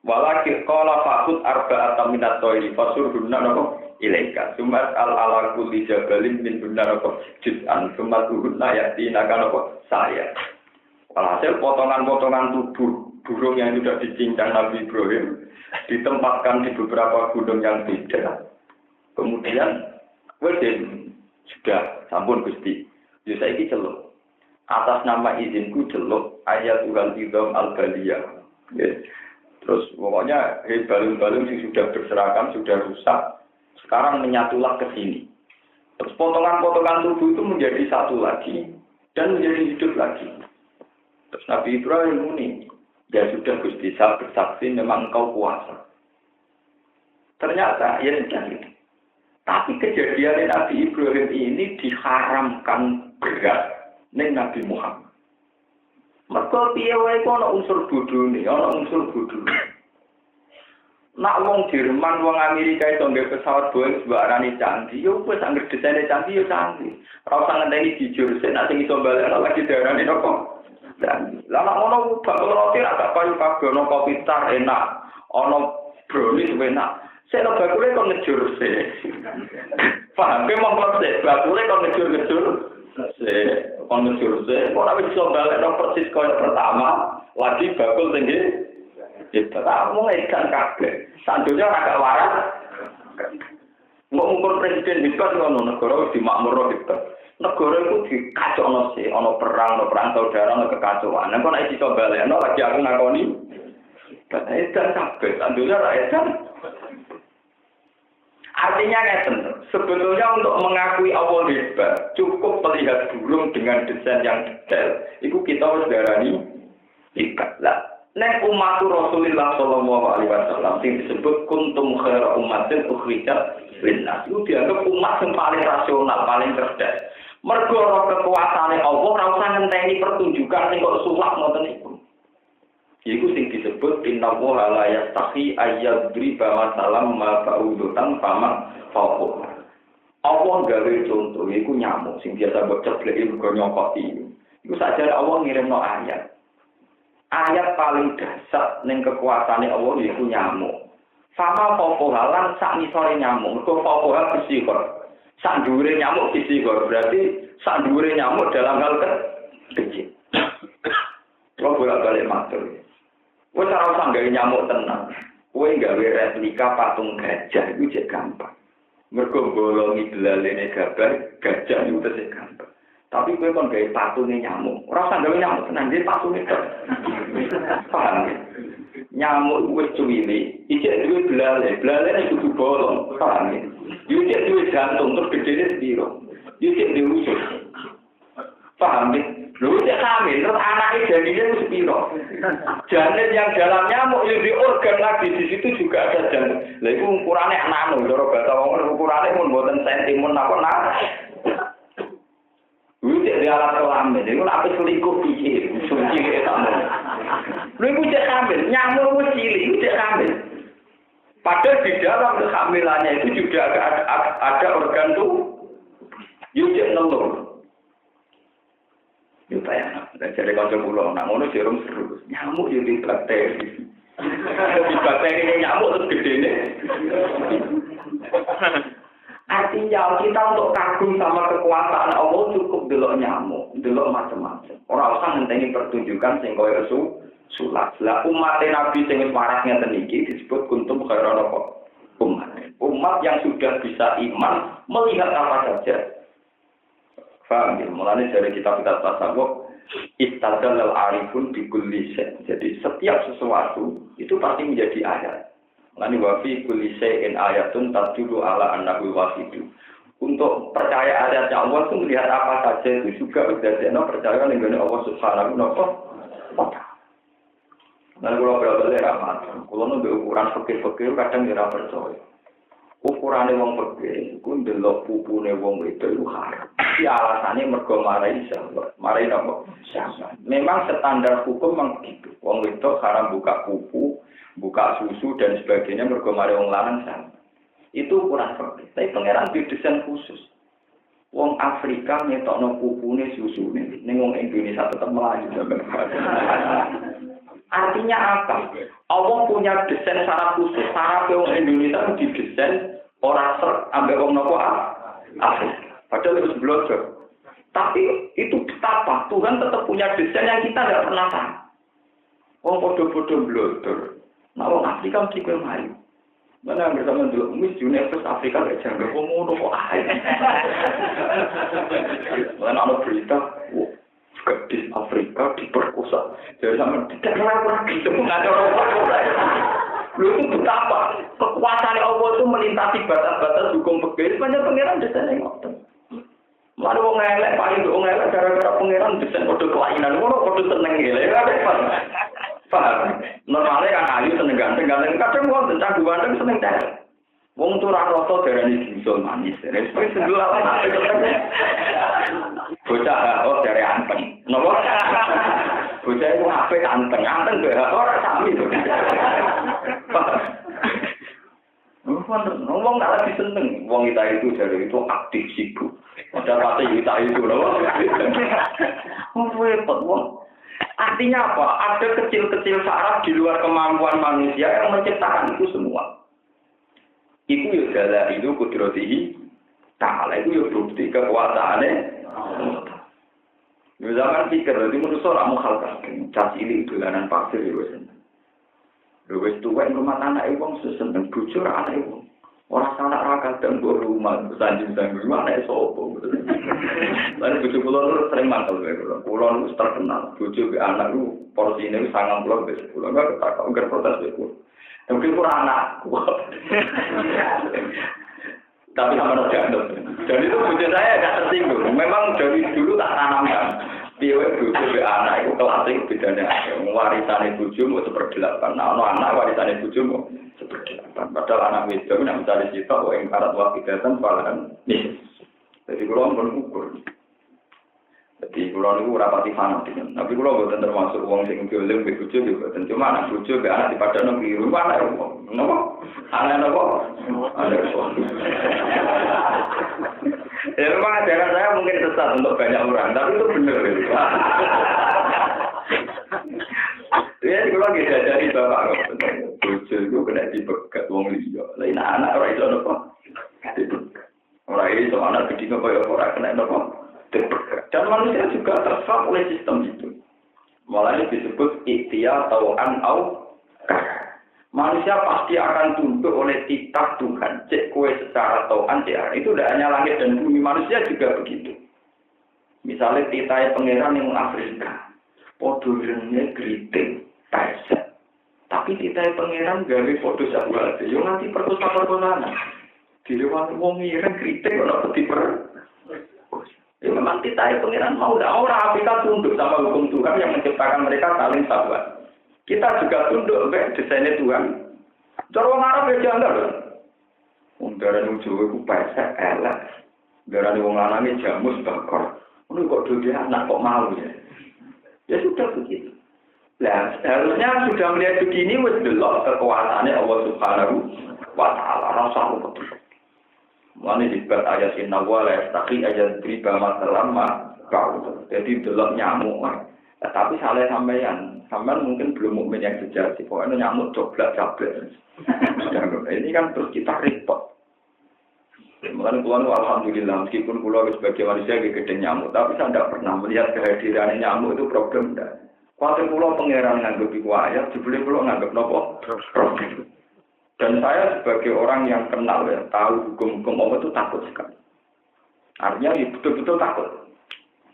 Walakir kola fakut arba ataminat toiri fasur guna apa? Ilaika. Sumat al kulli jabalin min guna apa? Juz'an sumat guna yakti nakan apa? Saya. Alhasil potongan-potongan tubuh burung yang sudah dicincang Nabi Ibrahim ditempatkan di beberapa gunung yang beda. Kemudian, sudah sampun Gusti. Ya saiki celuk. Atas nama izinku celuk ayat ugal idom al-baliyah. Yes. Terus pokoknya balung-balung yang sudah berserakan, sudah rusak. Sekarang menyatulah ke sini. Terus potongan-potongan tubuh itu menjadi satu lagi dan menjadi hidup lagi. Terus Nabi Ibrahim muni, ya sudah Gusti saya bersaksi memang engkau kuasa. Ternyata ya sudah gitu. Tapi kejadian Nabi Ibrahim ini diharamkan berat ning Nabi Muhammad. Mergo piye wae ana unsur bodhone, ana unsur bodhone. Nak wong Jerman, wong Amerika itu nggawe pesawat Boeing sembarane canggih, yo wis anggere desaine canggih yo canggih. Ora usah ngenteni jujur, nek sing iso balekno lagi darane napa? Dan lama ono bakal roti agak payu kabeh ono kopi tar enak, ono brownies enak. Saya bakule kok ngejur sih. Paham ke mongko sih, bakule kok ngejur-ngejur. kon ngejurse, ora wis iso balekno persis kaya pertama, lagi bakul tinggi. Itu kamu ikan kabeh. Sandunya ora gak waras. Mau ngukur presiden hebat ngono negara wis dimakmurno hebat. Negara itu dikacokno sih, ana perang saudara, ana kekacauan. Nek nek iso balekno lagi aku ngakoni. Edan kabeh, sandunya ora edan. Artinya ngeten, sebetulnya untuk mengakui Allah hebat, cukup melihat burung dengan desain yang detail. Itu kita harus darani ikat lah. Nek umat Rasulullah Shallallahu Alaihi Wasallam yang disebut kuntum khaira ummatin ukhrijat linnas, itu dianggap umat yang paling rasional, paling cerdas. Mergo kekuasaane Allah ora usah ngenteni pertunjukan sing kok sulap ngoten iku. Iku sing disebut innallaha la yastahi ayyadriba masalam ma ba'udutan fama fawqa. Allah gawe contoh iku nyamuk sing biasa mbok cebleki mergo nyokoti. Iku sajane Allah ngirimno ayat. Ayat paling dasar ning kekuasaane Allah iku nyamuk. Fama fawqa lan sak nisore nyamuk, mergo fawqa bisihor. Sak dhuwure nyamuk bisihor, berarti sak dhuwure nyamuk dalam hal kecil. Kalau bolak-balik matur. Kowe ora usah gawe nyamuk tenang. Kowe gawe replika patung gajah iku jek gampang. Mergo bolongi belalene gajah iku tesih gampang. Tapi kowe kon gawe patunge nyamuk. Ora usah gawe nyamuk tenang, dia patunge tok. Paham ya? Nyamuk wis cuwili, iki duwe belalene kudu bolong. Paham ya? Iki duwe jantung terus gedene sepiro. Iki duwe usus. Paham ya? Lu cek hamil, terus anaknya jadinya itu sepiro. Janin yang dalam nyamuk, yang di organ lagi, di situ juga ada janin. Lah itu ukurannya nano, kalau bahasa orang ukurannya pun buatan sentimen, apa lu cek di alat kelamin, itu apa selingkuh biji, suci kayak tamu. Lu itu cek hamil, nyamuk itu cilik, itu cek hamil. Padahal di dalam kehamilannya itu juga ada organ tuh, itu cek nelur. Yuta ya, dan jadi kanca pulau, nak ngono jarum seru, nyamuk jadi bakteri. Di bakteri ini nyamuk terus gede nih. Artinya kita untuk kagum sama kekuasaan Allah cukup delok nyamuk, delok macam-macam. Orang usah ngenteni pertunjukan sing koyo sulap. Lah umat Nabi sing wis parahnya teniki disebut kuntum khairan umat. Umat yang sudah bisa iman melihat apa saja. Faham, mulanya dari kitab-kitab tasawuf istadal al-arifun di kulli syai'. Jadi setiap sesuatu itu pasti menjadi ayat. Mulanya wa fi kulli syai'in ayatun tadullu ala annahu wahid. Untuk percaya ayatnya Allah itu melihat apa saja itu juga berdasarkan percaya dengan Allah Subhanahu wa taala. Nah, kalau berapa ramat, kalau nunggu ukuran fakir-fakir kadang tidak percaya. Ukurane wong pege iku ndelok pupune wong itu haram. Iki alasane mergo marai sahabat. Marai napa? Sahabat. Memang standar hukum memang begitu. Wong itu haram buka pupu, buka susu dan sebagainya mergo marai wong lanang sahabat. Itu ukuran pege. Tapi pangeran didesain khusus. Wong Afrika ngetokno pupune susune, ning wong Indonesia tetep melayu sampeyan. Artinya apa? Allah punya desain syarat khusus. Syarat wong Indonesia itu didesain orang ser ambek wong nopo Afrika. Padahal itu blogger. Tapi itu betapa Tuhan tetap punya desain yang kita tidak pernah tahu. Wong podo-podo blogger. Nah wong Afrika mesti kowe mari. Mana bersama dulu Miss Universe Afrika gak jangan ngono kok ae. Mana ada berita, gadis Afrika diperkosa. Jadi sama tidak lagi itu nggak ada orang. Lu itu betapa kekuasaan Allah itu melintasi batas-batas hukum pegawai. Banyak pangeran desain yang ngotot. Lalu wong elek paling wong elek gara-gara pangeran desain kode kelainan. Ngono kode seneng elek. Paham? Normalnya kan ayu seneng ganteng. Kadang wong tentang ganteng seneng cewek. Wong tuh rata-rata darani diusul manis. Wis sebelah apa bocah kok dari anteng. Napa? Bocah itu apik anteng. Anteng kok ora sami to. Wong nggak lagi seneng. Wong kita itu dari itu aktif sibuk. Ada kata kita itu loh. Repot wong. Artinya apa? Ada kecil-kecil syarat di luar kemampuan manusia yang menciptakan itu semua. Iku yo dalah itu kudratihi ta'ala itu yo bukti kekuasaane. Zaman pikir, jadi manusia orang menghalkan, caci ini dolanan pasir ya wes. Wes tuwa rumah anak wong seneng bujur anak wong. Orang sanak rakyat dan rumah sanjung-sanjung anak sopo. Lalu bujur pulau sering mantel ya pulau itu terkenal. Bujur anak itu porsi ini sangat pulau besar. Pulau nggak ketakut nggak protes itu. Tapi kurang anak. Tapi sama ada jatuh. Dan itu bujur saya agak tersinggung. Memang dari dulu tak tanamkan. Piwe bujur anak itu kelasik bedanya. Warisannya bujur mau seperdelapan. Nah, anak warisannya bujur mau seperdelapan. Padahal anak itu nak mencari cita, yang karat waktu datang balahan nih. Jadi kalau pun ukur. Jadi kalau itu rapati fanatik. Tapi kalau bukan termasuk uang sing dolim be bujur juga. Cuma anak bujur be anak di padang negeri rumah anak uang. Kenapa? Anak apa? Anak uang. Ya memang ajaran saya mungkin sesat untuk banyak orang, tapi itu benar. Ya kalau kita dari bapak, bujur itu kena dipegat uang liya. Lain anak orang itu apa? Orang itu anak gede kaya orang kena apa? Dan manusia juga terserap oleh sistem itu. Mulanya disebut ikhtiar tau'an au manusia pasti akan tunduk oleh titah Tuhan. Cek kue secara tau'an cek. Itu tidak hanya langit dan bumi, manusia juga begitu. Misalnya titah pangeran yang Afrika, podurnya geriting, pesek. Tapi titah pangeran gawe foto sahabat. Yo nanti perkosa-perkosaan. Direwangi wong ngiring geriting ora diper. Ya memang titah pangeran mau orang Afrika tunduk sama hukum Tuhan yang menciptakan mereka saling sahabat. Kita juga tunduk ke desainnya Tuhan. Cara orang Arab ya janggal. Darah yang Jawa itu pesek, elek. Darah yang lanangnya jamus, bakar. Ini kok dia anak kok mau ya? Ya sudah begitu. Nah, harusnya sudah melihat begini, wis delok kekuasaannya Allah Subhanahu wa Ta'ala. Rasa betul. Mana disebut ayat sinawwa la yastaqi ayat riba masalama kau. Jadi delok nyamuk. Tapi salah sampean mungkin belum mukmin yang sejati. Pokoknya nyamuk coblak-coblak. Ini kan terus kita repot. Makanya Tuhan alhamdulillah meskipun pulau sebagai manusia gede nyamuk, tapi saya tidak pernah melihat kehadiran nyamuk itu problem dah. Kuatir pulau pangeran nganggep iku ayat, jebule pulau nganggep nopo problem. Dan saya sebagai orang yang kenal ya, tahu hukum-hukum Allah itu takut sekali. Artinya betul-betul takut.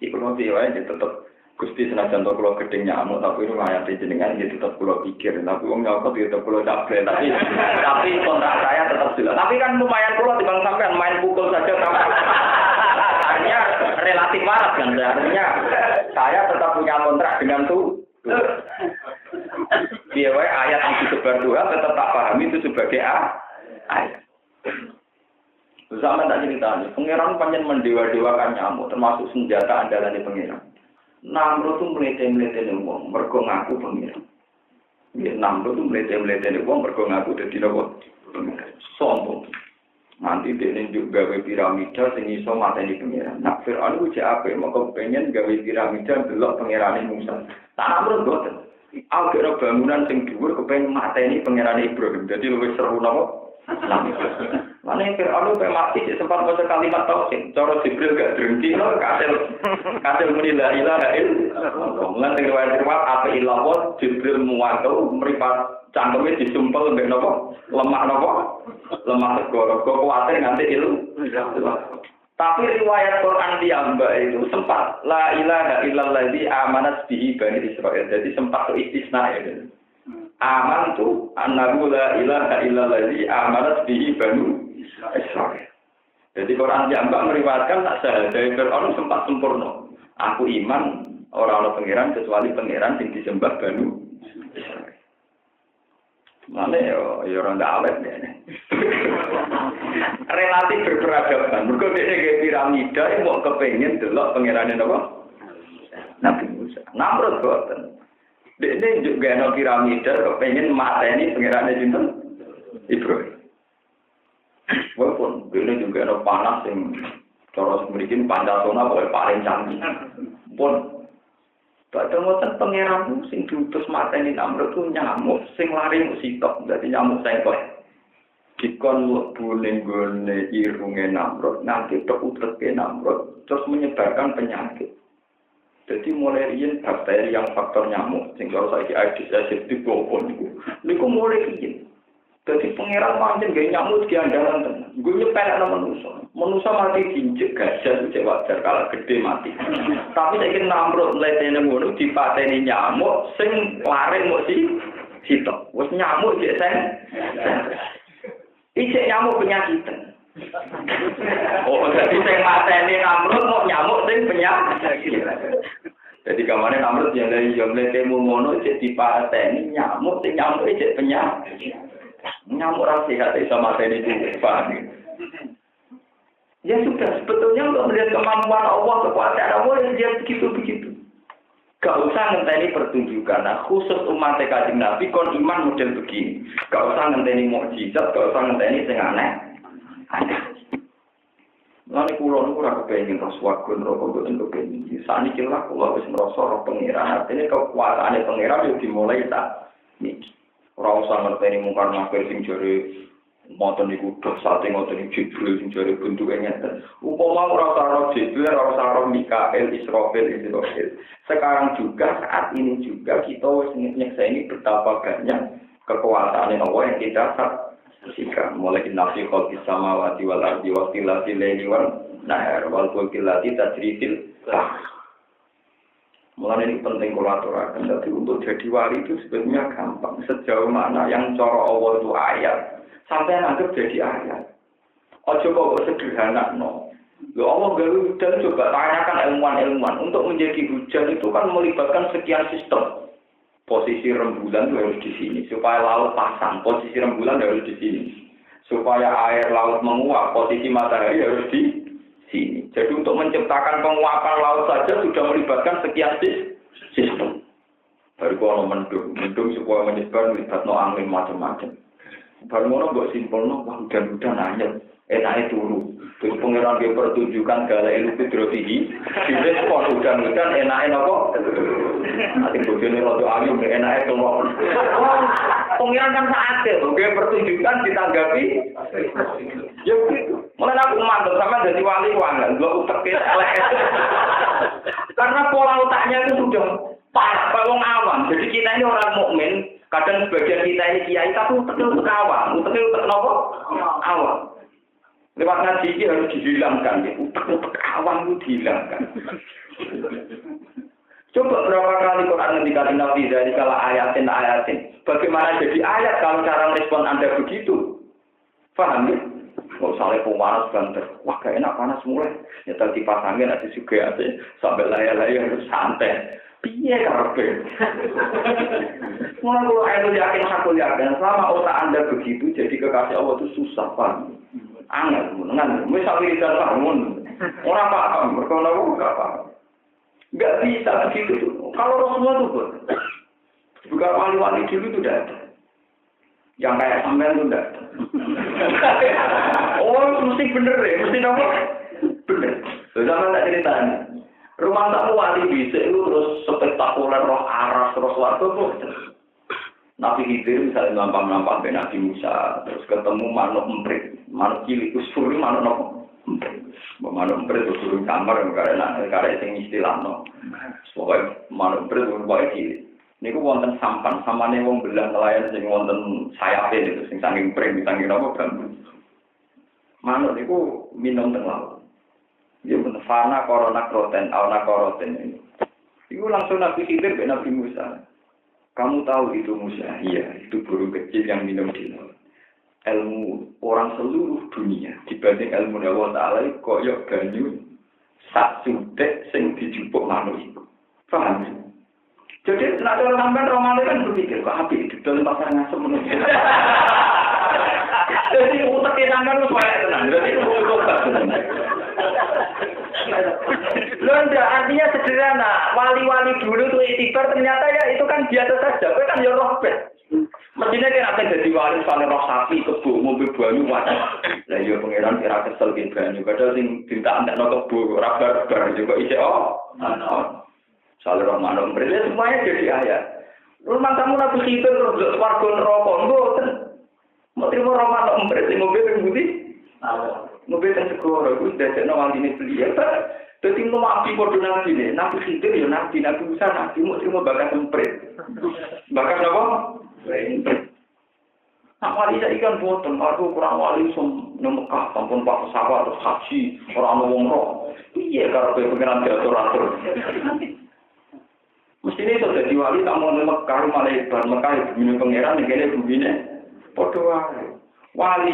Iku nanti ya tetap Gusti senajan to kula gedhe nyamuk tapi ini ayat jenengan iki tetep kula pikir. Tapi wong nyokot ya tetep kula caple tapi kontrak saya tetap jelas. Tapi kan lumayan kula dibanding sampean main pukul saja sama. Artinya relatif waras kan. Artinya saya tetap punya kontrak dengan tuh. Dia wae ayat yang disebar Tuhan tetap tak pahami itu sebagai ayat. Zaman tak cerita nih, pangeran panjang mendewa-dewakan nyamuk termasuk senjata andalan di pangeran. Namrud tuh melete-melete wong, mergo ngaku pangeran. Ya Namrud tuh melete-melete wong, mergo ngaku dadi nopo? Sombong. Nanti dene juga gawe piramida sing iso mateni pangeran. Nak Firaun ku jek ape, moko pengen gawe piramida delok pangerane Musa. Tak Namrud boten. Alkira bangunan sing dhuwur kepengin mateni pangerane Ibrahim. Dadi luwih seru napa? Mana Fir'aun itu mati sempat baca kalimat tauhid. Cara Jibril gak drengki loh, kasil muni la ilaha illallah. Mulai riwayat apa illallah Jibril muwakil meripat cangkemnya disumpel mbek napa? Lemah segoro. Kok kuwatir nganti Tapi riwayat Quran diambak itu sempat la ilaha illalladzi amanat bihi bani Israil. Jadi sempat istisna ya. Aman tu annahu la ilaha illalladzi amanat bihi banu Israil. Jadi Quran diambak meriwayatkan tak sah dari Fir'aun sempat sempurna. Aku iman orang pangeran kecuali pangeran yang disembah banu Israil. Mana ya orang dak awet deh. Relatif berperadaban. Mergo dhek nggih piramida mau kepengin delok pangerane napa? Nabi Musa. Namrud boten. Ini juga ada piramida, pengen mateni pengirannya cinta Ibrahim. Walaupun ini juga ada panas yang cara memiliki Pancasona boleh paling canggih. Pun, pada ngoten pengiranmu sing diutus mateni Namrud itu nyamuk, sing lari musitok, jadi nyamuk sengkle. Dikon Jadi mulai riyen bakteri yang faktor nyamuk, sing kalau saiki Aedes aegypti opo niku mulai riyen. Jadi pangeran pancen gawe nyamuk iki andalan tenan. Gue nyepelekno manusa. Manusa mati diinjek gajah itu wajar kalau gede mati. Tapi saiki Namrud letene ngono dipateni nyamuk sing lare mok sitok. Wis nyamuk cek sen. Iki nyamuk penyakitan. Oh, jadi sing mateni Namrud mau nyamuk sing penyakit. Jadi kamane Namrud yang dari jomletemu ngono cek dipateni nyamuk sing nyamuk cek penyakit. Nyamuk ra sehat iso mateni dipateni. Ya sudah, sebetulnya untuk melihat kemampuan Allah, kekuasaan Allah ya begitu-begitu. Gak usah ngenteni pertunjukan. Nah, khusus umat Kanjeng Nabi kon iman model begini. Gak usah ngenteni mukjizat, gak usah ngenteni sing aneh. Lan kula niku ora kepengin ros warga neraka mboten kepengin. Saniki lah kula wis ngrasa roh pangeran. Artine kekuasaane pangeran yo dimulai ta niki. Ora usah ngerteni mungkar nakir sing jare moten niku dok sate ngoten Jibril sing jare bentuke ngeten. Upama ora karo Jibril, ora karo Mikael, Israfil. Sekarang juga saat ini juga kita wis nyekseni betapa banyak kekuasaan Allah yang kita saksikan. Mulai nafi khalqis samawati wal ardi wa ikhtilafil laili wan nahar wal fulki allati tajri fil bahr. Mulai ini penting kolaborasi. Jadi untuk jadi wali itu sebenarnya gampang. Sejauh mana yang cara Allah itu ayat sampai anggap jadi ayat. Ojo kok sederhana no. Ya Allah gawe hujan coba tanyakan ilmuwan-ilmuwan untuk menjadi hujan itu kan melibatkan sekian sistem. Posisi rembulan harus di sini supaya laut pasang. Posisi rembulan harus di sini supaya air laut menguap. Posisi matahari harus di sini. Jadi untuk menciptakan penguapan laut saja sudah melibatkan sekian sistem. Baru kalau mendung supaya menyebar melibatkan angin macam-macam. Baru ngono mbok simpulno hujan-hujan anyep. Enake turu. Terus pangeran dia pertunjukan gala ilu hidrofihi. Dile kok hujan-hujan enake napa? Ati bojone rada ayu enake keluar. Pangeran kan saate, oke pertunjukan ditanggapi. Ya begitu. Mulai aku mantap sama jadi wali wangan, gua utek elek. Karena pola otaknya itu sudah parah, wong awam. Jadi kita ini orang mukmin, kadang sebagian kita ini kiai tapi uteknya utek awam. Uteknya utek napa? Awam. Lewat ngaji ini harus dihilangkan, ya. Utek awam itu dihilangkan. Coba berapa kali Quran ngendikatin Nabi dari kala ayatin. Bagaimana jadi ayat kalau cara respon Anda begitu? Paham ya? Nggak usah lepo panas banter. Wah gak enak panas mulai. Nyetel kipas angin ada juga aja. Sampai laya-laya harus santai. Piye karepe? Mulai kalau aku yakin. Selama otak Anda begitu, jadi kekasih Allah itu susah paham. Angel, menengan. Misal wiridan bangun. Orang paham, berkono nggak paham. Nggak bisa begitu tuh. Kalau Rasulullah itu pun, juga wali-wali dulu itu udah ada. Yang kayak sampean itu udah ada. Oh, mesti bener ya, mesti apa? Bener. Sama tak ceritanya. Rumah tamu wali bisa itu terus spektakuler roh aras terus warga tuh. Nabi Khidir misalnya nampang Nabi Musa, terus ketemu manuk emprit, manuk cilik usur manuk emprit. Manuk emprit terus turun kamar karena sing istilahno. Pokoke manuk emprit wae cilik. Niku wonten sampane wong belah nelayan sing wonten sayape niku sing saking pring saking apa bambu. Manuk niku minum teng laut. Dia menfana korona koroten ini. Iku langsung Nabi Khidir ke Nabi Musa. Kamu tahu itu Musa? Iya, itu burung kecil yang minum di laut. Ilmu orang seluruh dunia dibanding ilmu Allah Ta'ala koyok banyu sak sudek sing dijupuk manuk iku. Paham? Jadi nek ora sampean romane kan berpikir kok apik didol pasar ngasem ngono. Jadi utek sampean wis wae tenan. Jadi kok tenan. Londa artinya sederhana. Wali-wali dulu itu itibar ternyata ya itu kan biasa saja. Kowe kan ya rohbet. Mestinya kira akan jadi wali paling roh sapi kebo mobil banyu wae. Lah yo pangeran kira kesel ki banyu. Padahal sing ditak-takno kebo ora barbar juga isih ana. Soal roh manuk berarti semuanya jadi ayat. Rumah kamu Nabi Khidir terus warga neraka mboten. Mau terima roh manuk berarti mobil sing budi. Mobil yang segoro itu sudah jenuh wali ini beli. Dadi nabi padha nabi ne, nabi Khidir ya nabi Musa nabi mau terima bakat emprit. Bakat apa? Nak wali saya ikan boten, aku kurang wali nang Mekah, sampun Pak pesawat terus haji, ora ono wong roh. Iya karo pengiran diatur-atur. Mestine iso dadi wali tak mau nang Mekah malah bar Mekah bumi pengiran ngene bumine. Padha wae. Wali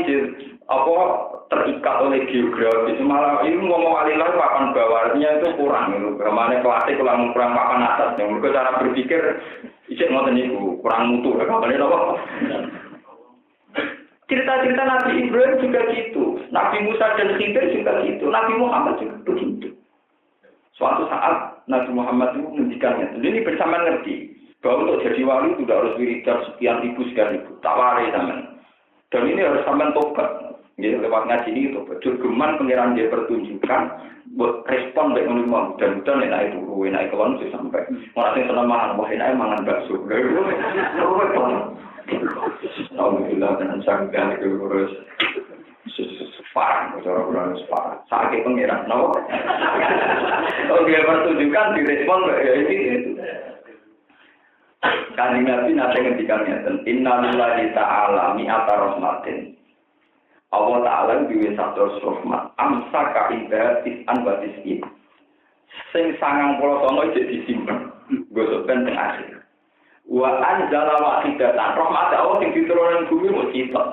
apa terikat oleh geografis malah ini ngomong wali lah papan bawahnya itu kurang itu. Gamane kelasnya kurang papan atas. Yang mereka cara berpikir isih ngoten niku, kurang mutu gamane apa? Cerita-cerita Nabi Ibrahim juga gitu, Nabi Musa dan Khidir juga gitu, Nabi Muhammad juga begitu. Suatu saat Nabi Muhammad itu mendikannya. Jadi ini bersama ngerti bahwa untuk jadi wali itu tidak harus wiridan sekian ribu. Tawari zaman. Dan ini harus sampai tobat. Jadi lewat ngaji ini tobat. Jurgeman pengiran dia pertunjukan buat respon baik menerima mudah-mudahan enak itu enak kawan sih sampai orang yang senang makan wah enak mangan bakso. Alhamdulillah dengan sanggah itu urus parah, orang-orang parah. Sakit pengiran, no? Kalau dia pertunjukan direspon ya itu. Kanjeng Nabi nate ngendikannya ten innalillahi ta'ala mi'ata rahmatin. Allah Ta'ala duwe 100 rahmat. Amsaka ibatis an batis. Sing 99 iki disimpen. Gosok ben teng akhir. Wa anzala wahidatan rahmat Allah sing diturunkan bumi mung sitok.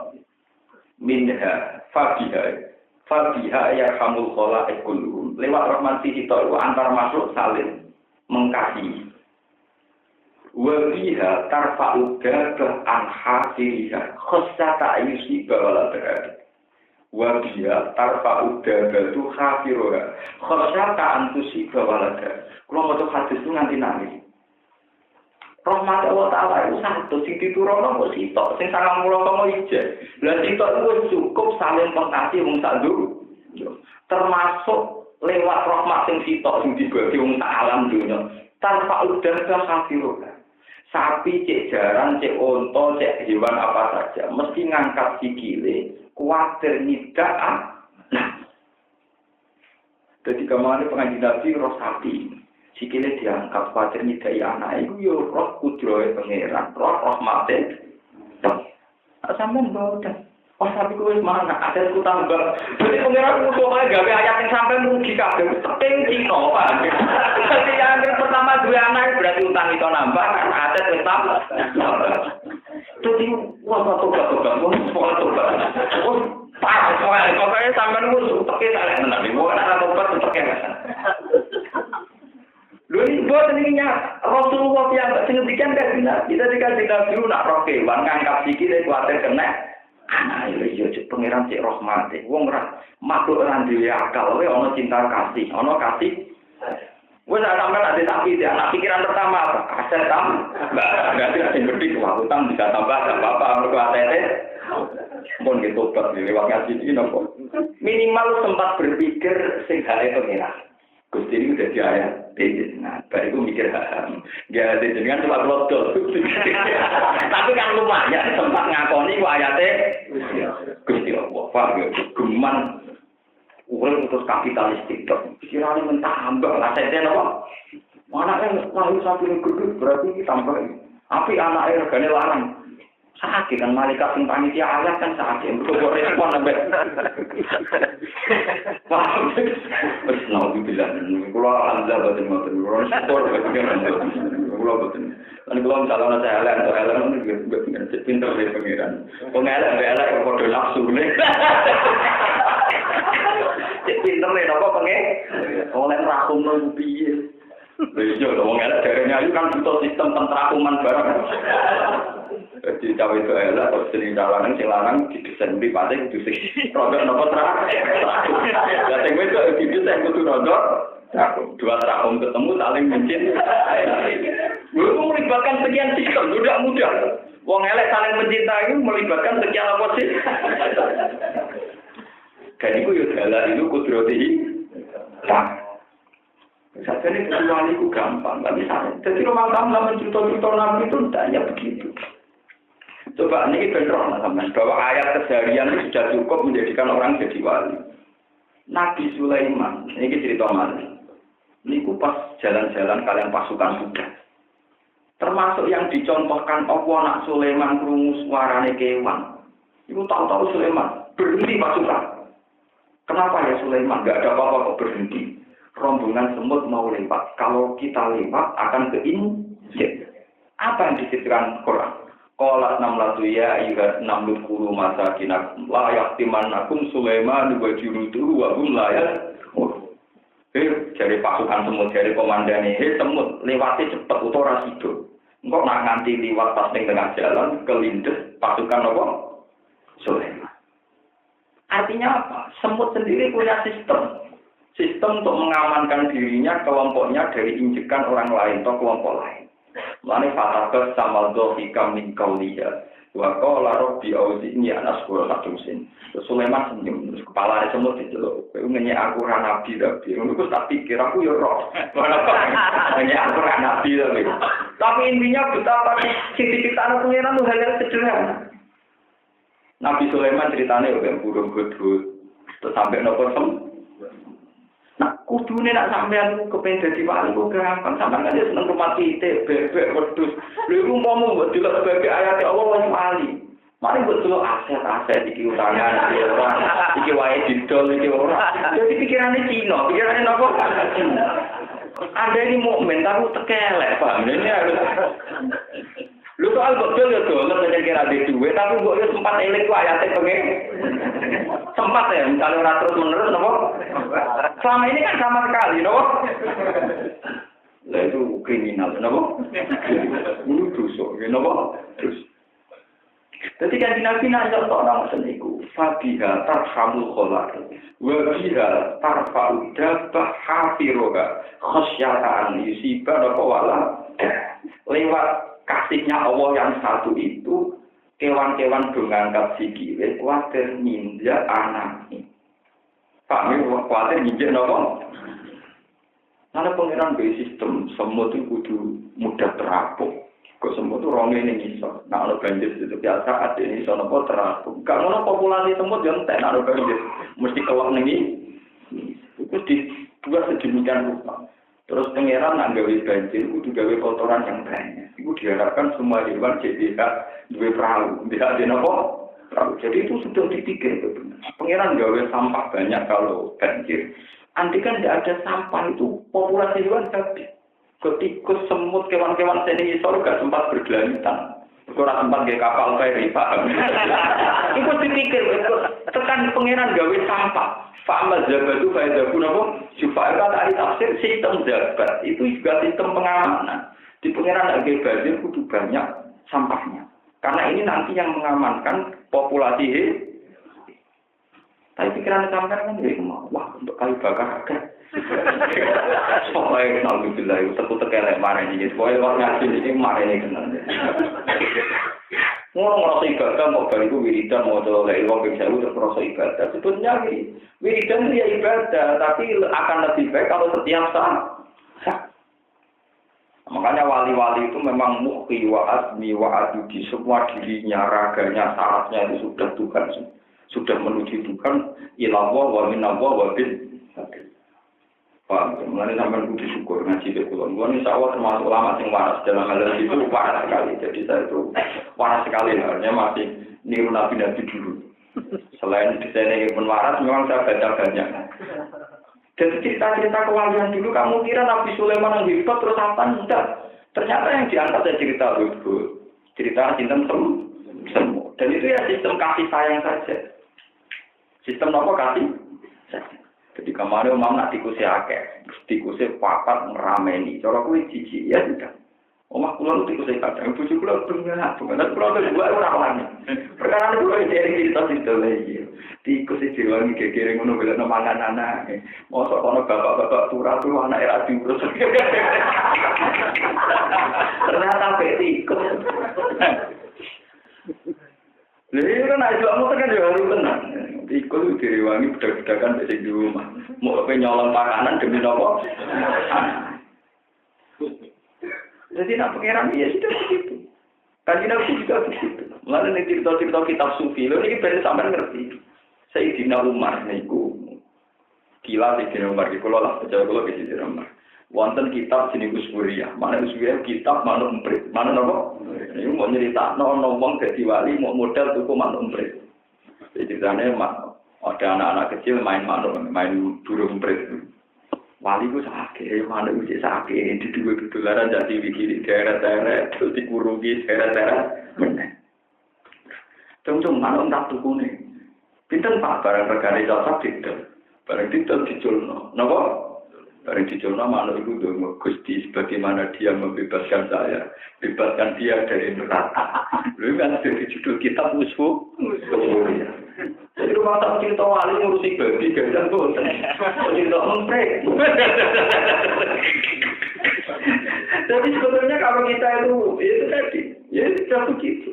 Minha fabiha yarhamul khalaiq kulluhum. Lewat rahmat sitok antar makhluk saling mengasihi. Wa biha tarfa'u gabah an hasiriha khassata yusiba wala terhadap. Wa biha tarfa'u gabatu hafiruha khassata antusiba wala terhadap. Kalau mau hadis itu nganti nangis. Rahmat Allah Ta'ala itu satu, sing diturunkan kok sitok, sing 99 ijaz. Lah sitok itu cukup saling mengasihi wong sak dulu. Termasuk lewat rahmat sing sitok sing dibagi wong sak alam dunya. Tanpa udah hafiruha. Sapi, cek jaran, cek onto, cek hewan apa saja, mesti ngangkat sikile, kuatir nidaan. Nah, jadi kemarin pengajian Nabi roh sapi, sikile diangkat kuatir nidai anak itu yo roh kudrohe pangeran, roh rahmate. Sampeyan boten. Wah sapi kuwi mana? Ada ku tambah. Jadi pangeran kudu ae gawe ayat sing sampe mugi kabeh teking Cina, Pak. Jadi yang pertama dua anak berarti utang itu nambah, ada tetap. Jadi wah tobat. Pokoknya sampean wis teke tak tenan. Wong ora tobat teke. Lho iki boten iki Rasulullah yang sing ngendikan kan kita dikasih Nabi nak roh kewan ngangkat sikile kuwatir kena. Anak itu ya pengiran cek rahmat. Wong ora makhluk ora duwe akal, wae ana cinta kasih, ana kasih. Wes sampean ada tapi anak pikiran pertama apa? Aset tam. Berarti sing gede kuwi utang bisa tambah enggak apa-apa mergo ATT. Pun gitu tobat lewat ngaji iki nopo. Minimal sempat berpikir sing gawe pengiran. Gusti ini udah di ayat nah, baru mikir gak ada jenengan cuma lodol. Tapi kan lumayan sempat ngakoni ku ayatnya Gusti Allah, paham ya? Geman urip terus kapitalistik tok. Pikirane mentambah asetnya apa? Anaknya lahir sapi gede berarti ditambah. Tapi anaknya regane larang. Sakit kan malaikat sing panitia ayat kan sakit. Kok respon sampe. Wah. Wis naudzubillah. Kula alhamdulillah boten ngoten. Kula syukur kula boten. Lan kula calon saya elek untuk pinter dari pengiran. Wong elek kok padha nafsu ne. Cek pinter ne apa pengen? Oleh rakumno piye? Lha iya wong elek derenya itu kan butuh sistem pentrakuman barang. Jadi cawe itu elak, kalau sering jalan sing lanang didesain di pantai kudu sing rodok nopo terakhir. Ya sing itu didesain kudu rodok. Dua terakhir ketemu saling mencin. Belum melibatkan sekian sistem, tidak mudah. Wong elek saling mencintai melibatkan sekian apa sih? Dan itu ya dalam itu kudrati. Saja ini kecuali itu gampang, tapi jadi rumah tangga mencerita-cerita Nabi itu tidaknya begitu. Coba ini beneran teman bahwa ayat keseharian itu sudah cukup menjadikan orang jadi wali. Nabi Sulaiman, ini cerita mana? jalan-jalan kalian pasukan kuda. Termasuk yang dicontohkan Allah nak Sulaiman krungu suarane kewan. Iku tahu-tahu Sulaiman berhenti pasukan. Kenapa ya Sulaiman? Gak ada apa-apa kok berhenti. Rombongan semut mau lewat. Kalau kita lewat akan keinjek. Apa yang disebutkan Quran? Qalat namlatu ya ayyuhan namlut kulu masakinakum la yaqtimannakum Sulaiman wa junuduhu wa hum la yash'urun. Dari pasukan semut, dari komandane, semut lewati cepet utawa sido. Engko nak nganti liwat pas ning tengah jalan kelindes pasukan apa? Sulaiman. Artinya apa? Semut sendiri punya sistem. Sistem untuk mengamankan dirinya, kelompoknya dari injekan orang lain atau kelompok lain. Mulane fatabas samal dzika min qauliya wa qala rabbi auzi'ni an ashkura latusin. Sulaiman senyum, terus kepala semut diceluk. Kowe ngenyek aku ra nabi tapi ngono ku tak pikir aku ya roh. Ngenyek aku ra nabi tapi. Tapi intinya betapa sing diciptakno pengiran itu hal yang sederhana. Nabi Sulaiman ceritanya udah burung hudhud terus sampai nopo Nah, kudune nak sampean kepen dadi wali kok gampang. Sampeyan kan seneng rumah titik, bebek, wedhus. Lha iku umpama mbok delok sebagai ayat Allah wis wali. Mari mbok delok aset-aset iki utangan, iki wae didol iki ora. Jadi pikirane Cina, pikirane napa? Anda ini mukmin tapi tekelek, paham? Ini harus lu soal betul ya dolar saja kira di duit, tapi gue ya sempat eling tuh ayatnya pengen sempat ya, misalnya orang terus menerus, nopo. Selama ini kan sama sekali, nopo. Lah itu kriminal, nopo. Ini dosa, nopo. Terus. Jadi kan Nabi nanya orang seniku, Fabiha tarhamul kholar, wabiha tarfa'u dabah hafiroga, khosyata'an yusibah, nopo wala. Lewat kasihnya Allah yang satu itu, kewan-kewan ngangkat sikile, kuatir ninja anaknya. Pak, ini kuatir ninja apa? Karena pengiran dari sistem, semut itu kudu mudah terapung. Kok semut itu rongnya ini ngisor. Nah, kalau banjir itu biasa, ada ini ngisor apa terapung. Karena populasi semut yang tak ada banjir. Mesti kelak ini. Itu dibuat sedemikian rupa. Terus pengeran nak gawe banjir, itu gawe kotoran yang banyak. Itu diharapkan semua hewan jadi dua perahu, tidak ada apa perahu. Jadi itu sudah dipikir. Pengeran gawe sampah banyak kalau banjir. Nanti kan tidak ada sampah itu populasi hewan habis. Ketikus, semut, kewan-kewan seni isor gak sempat bergelantan. Kurang tempat kayak kapal feri, paham? Itu dipikir, tekan pengeran gawe sampah. Fa'amal zakat itu faedah pun apa? Supaya kata ahli tafsir, sistem zakat itu juga sistem pengamanan. Di pengeran gawe banjir kudu banyak sampahnya. Karena ini nanti yang mengamankan populasi. Tapi pikiran sampean kan jadi wah untuk kayu bakar agak. Soalnya alhamdulillah itu satu tekelek marah ini. Soalnya orang ngaji ini marah ini kenal. Ngomong ibadah mau bariku wiridan mau coba lagi wong bisa udah proses ibadah. Sebetulnya wiridan itu ya ibadah, tapi akan lebih baik kalau setiap saat. Makanya wali-wali itu memang mukhi wa azmi wa adudi, semua dirinya, raganya, sarafnya itu sudah Tuhan, sudah menuju Tuhan. Ilallah wa minallah wa bin. Pak, mulai sampai kudu syukur ngaji ke kulon. Gua insya Allah termasuk ulama yang waras dalam hal itu waras sekali. Jadi saya itu waras sekali, artinya masih niru nabi-nabi dulu. Selain desainnya pun waras, memang saya baca banyak. Dan cerita-cerita kewalian dulu, kamu kira Nabi Sulaiman yang hebat terus apa? Enggak. Ternyata yang diangkat ya cerita hudhud, cerita cinta semua. Dan itu ya sistem kasih sayang saja. Sistem apa kasih? Jadi kemarin mau nak tikusnya akeh, tikusnya papat merameni. Cara kuwi jijik ya sudah. Omah kula tikusnya kadang bojo kula bengak, dan kula tuh dua ora wani. Perkara kula iki cerita lagi. Tikus iki diwangi gegere ngono golek mangan anak. Mosok kono bapak-bapak turah tuh anak era diurus. Ternyata tikus. Lha kan aja kamu kan yo harus tenang. Tikus direwangi budak-budakan di rumah. Mau nyolong makanan demi nopo? Jadi nak pengeran ya sudah begitu. Kajian aku juga begitu. Mulai dari cerita-cerita kitab sufi, lo ini benar sampai ngerti. Sayyidina Umar niku gila Sayyidina Umar, kalau lah percaya kalau Sayyidina Umar. Wonten kitab jenis Usburiyah. Mana Usburiyah kitab manuk emprit. Mana napa? Ini mau nyeritakno wong dadi wali mau modal tuku manuk emprit. Jadi ceritanya ada anak-anak kecil main manuk, main burung emprit. Wali ku sakit, manuk ku sakit, di dua dolaran jadi wiki daerah-daerah terus dikurungi daerah-daerah. Bener. Cung-cung manuk tak tukune. Pinten Pak barang regane cocok ditel. Barang ditel diculno. Napa? Barang diculno manuk iku ndonga Gusti sebagaimana dia membebaskan saya, bebaskan dia dari neraka. Lha kan dari judul kitab musuh. Jadi rumah tak cerita wali ngurusi babi gajah boten. Cerita emprek. Tapi sebetulnya kalau kita itu tadi, ya sudah begitu.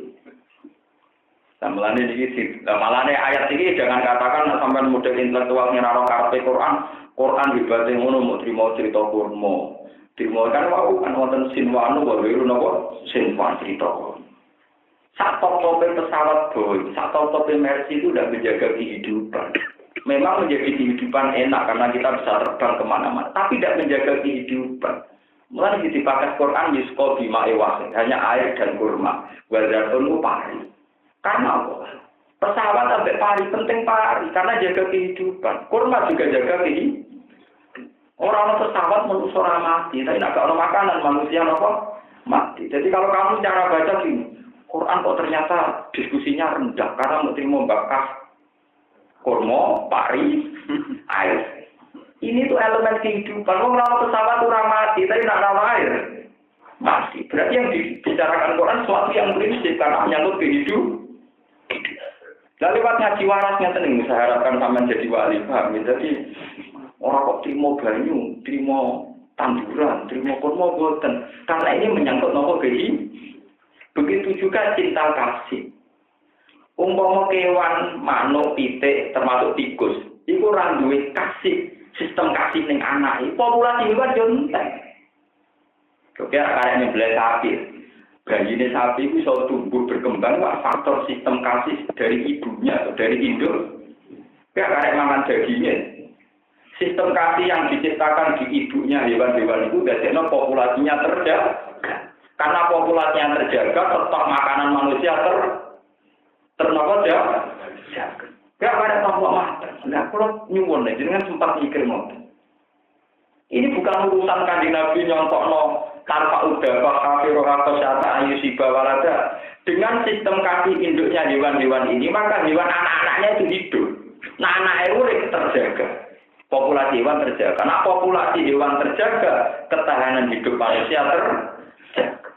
Sambalane iki malane ayat ini jangan katakan sampean model intelektual ngeraro karepe Quran dibate ngono mau trimo cerita kurma. Trimo kan wau kan wonten sinwanu wae wiru napa sinwan cerita. Sak top-topnya pesawat Boeing, sak top-topnya Mercy itu sudah menjaga kehidupan. Memang menjadi kehidupan enak karena kita bisa terbang kemana-mana, tapi tidak menjaga kehidupan. Mulai dipakai Quran yusko bima ewah, hanya air dan kurma. Wazatun pari. Karena apa? Pesawat sampai pari penting pari karena jaga kehidupan. Kurma juga jaga kehidupan. Orang pesawat manusia orang mati, tapi tidak ada makanan manusia apa mati. Jadi kalau kamu cara baca gini, Quran kok ternyata diskusinya rendah karena mau terima bakas kurma, pari, air. Ini tuh elemen kehidupan. Orang pesawat orang mati, tapi tidak ada air. Mati. Berarti yang dibicarakan Quran sesuatu yang prinsip karena menyangkut kehidupan. Lalu lewat ngaji warasnya tenang, saya harapkan sampai jadi wali paham. Jadi orang kok terima banyu, terima tanduran, terima kurma boten. Karena ini menyangkut nopo kehidupan. Begitu juga cinta kasih. Umpama kewan, manuk, pitik, termasuk tikus, iku ora duwe kasih, sistem kasih ning anake. Populasi hewan yo entek. Oke, arek nyembelih sapi. Bayine sapi itu bisa tumbuh berkembang pak faktor sistem kasih dari ibunya atau dari induk. Kayak arek mangan dagingnya. Sistem kasih yang diciptakan di ibunya hewan-hewan itu dadekno populasinya terjaga. Karena populasinya terjaga, tetap makanan manusia terjaga. Gak ada tambah mata. Nah, kalau nyuwun nih, jangan sempat mikir ngoten. Ini bukan urusan kanjeng Nabi nyontokno tanpa udah kafir atau syata ayu siba walada. Dengan sistem kasih induknya hewan-hewan ini, maka hewan anak-anaknya itu hidup. Nah, anak urip terjaga. Populasi hewan terjaga. Nah, populasi hewan terjaga, ketahanan hidup manusia terjaga.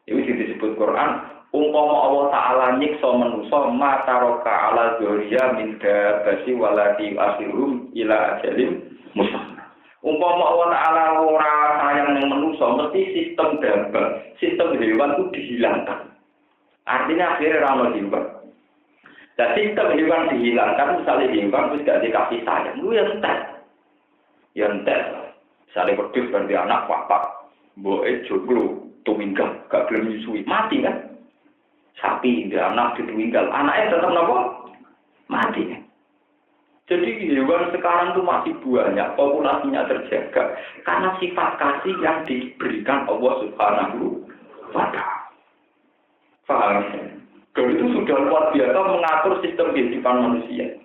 Itu disebut Quran. Umpama Allah Ta'ala nyiksa manusa mataroka ala dzuriya min dabasi waladi asirum ila ajalim musamma. Umpama Allah Ta'ala ora sayang ning manusa mesti sistem dabah, sistem hewan itu dihilangkan. Artinya akhirnya ora ono hewan. Dan sistem hewan dihilangkan, misalnya hewan terus gak dikasih sayang, lu yang entek. Ya entek. Misalnya wedhus berarti anak papak, mboke joglo, tuminggal, gak gelem nyusui, mati kan? Sapi dia anak ditunggal, anaknya tetap nopo mati. Jadi hewan sekarang itu masih banyak, populasinya terjaga karena sifat kasih yang diberikan Allah Subhanahu wa Ta'ala. Paham? Dan itu sudah luar biasa mengatur sistem kehidupan manusia.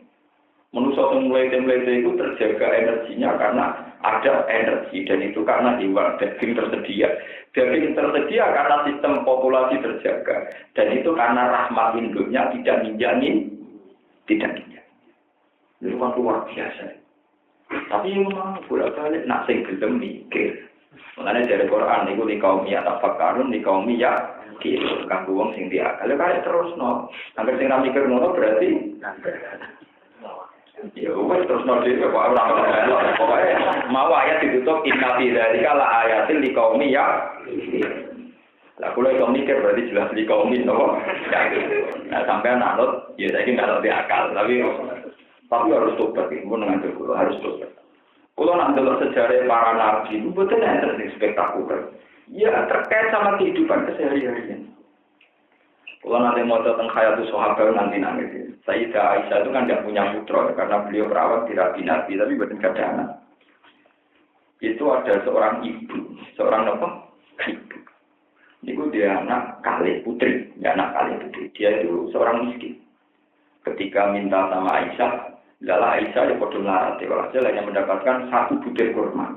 Manusia mulai-mulai itu terjaga energinya karena ada energi dan itu karena hewan daging tersedia. Daging tersedia karena sistem populasi terjaga dan itu karena rahmat induknya tidak minjamin. Itu kan luar biasa. Tapi memang bolak-balik nak sing gelem mikir. Mengenai dari Quran niku li kaum ya tafakkarun li kaum ya kira kanggo wong sing diakal. Kaya terusno. Angger sing ra mikir ngono berarti ya wis terusno dhewe kok ora pokoke mau ayat ditutup inna fi dzalika la ayatin li kaum ya. Lah kula iso mikir berarti jelas li kaum napa. Nah sampean anut ya saiki ndak diakal tapi harus tobat, mun ngantuk kula harus tobat. Kula nak delok sejarah para nabi itu betul enten spektakuler. Ya terkait sama kehidupan keseharian. Kula nanti mau tentang Hayatus Sahabat nanti nangis. Sayyidah Aisyah itu kan tidak punya putra karena beliau perawat dirabi nabi tapi bukan ada anak. itu ada seorang ibu, seorang apa? Ibu. Itu dia anak kali putri, ya anak kali putri. Dia itu seorang miskin. Ketika minta sama Aisyah, lala Aisyah ya bodoh larang, dia hanya mendapatkan 1 butir kurma.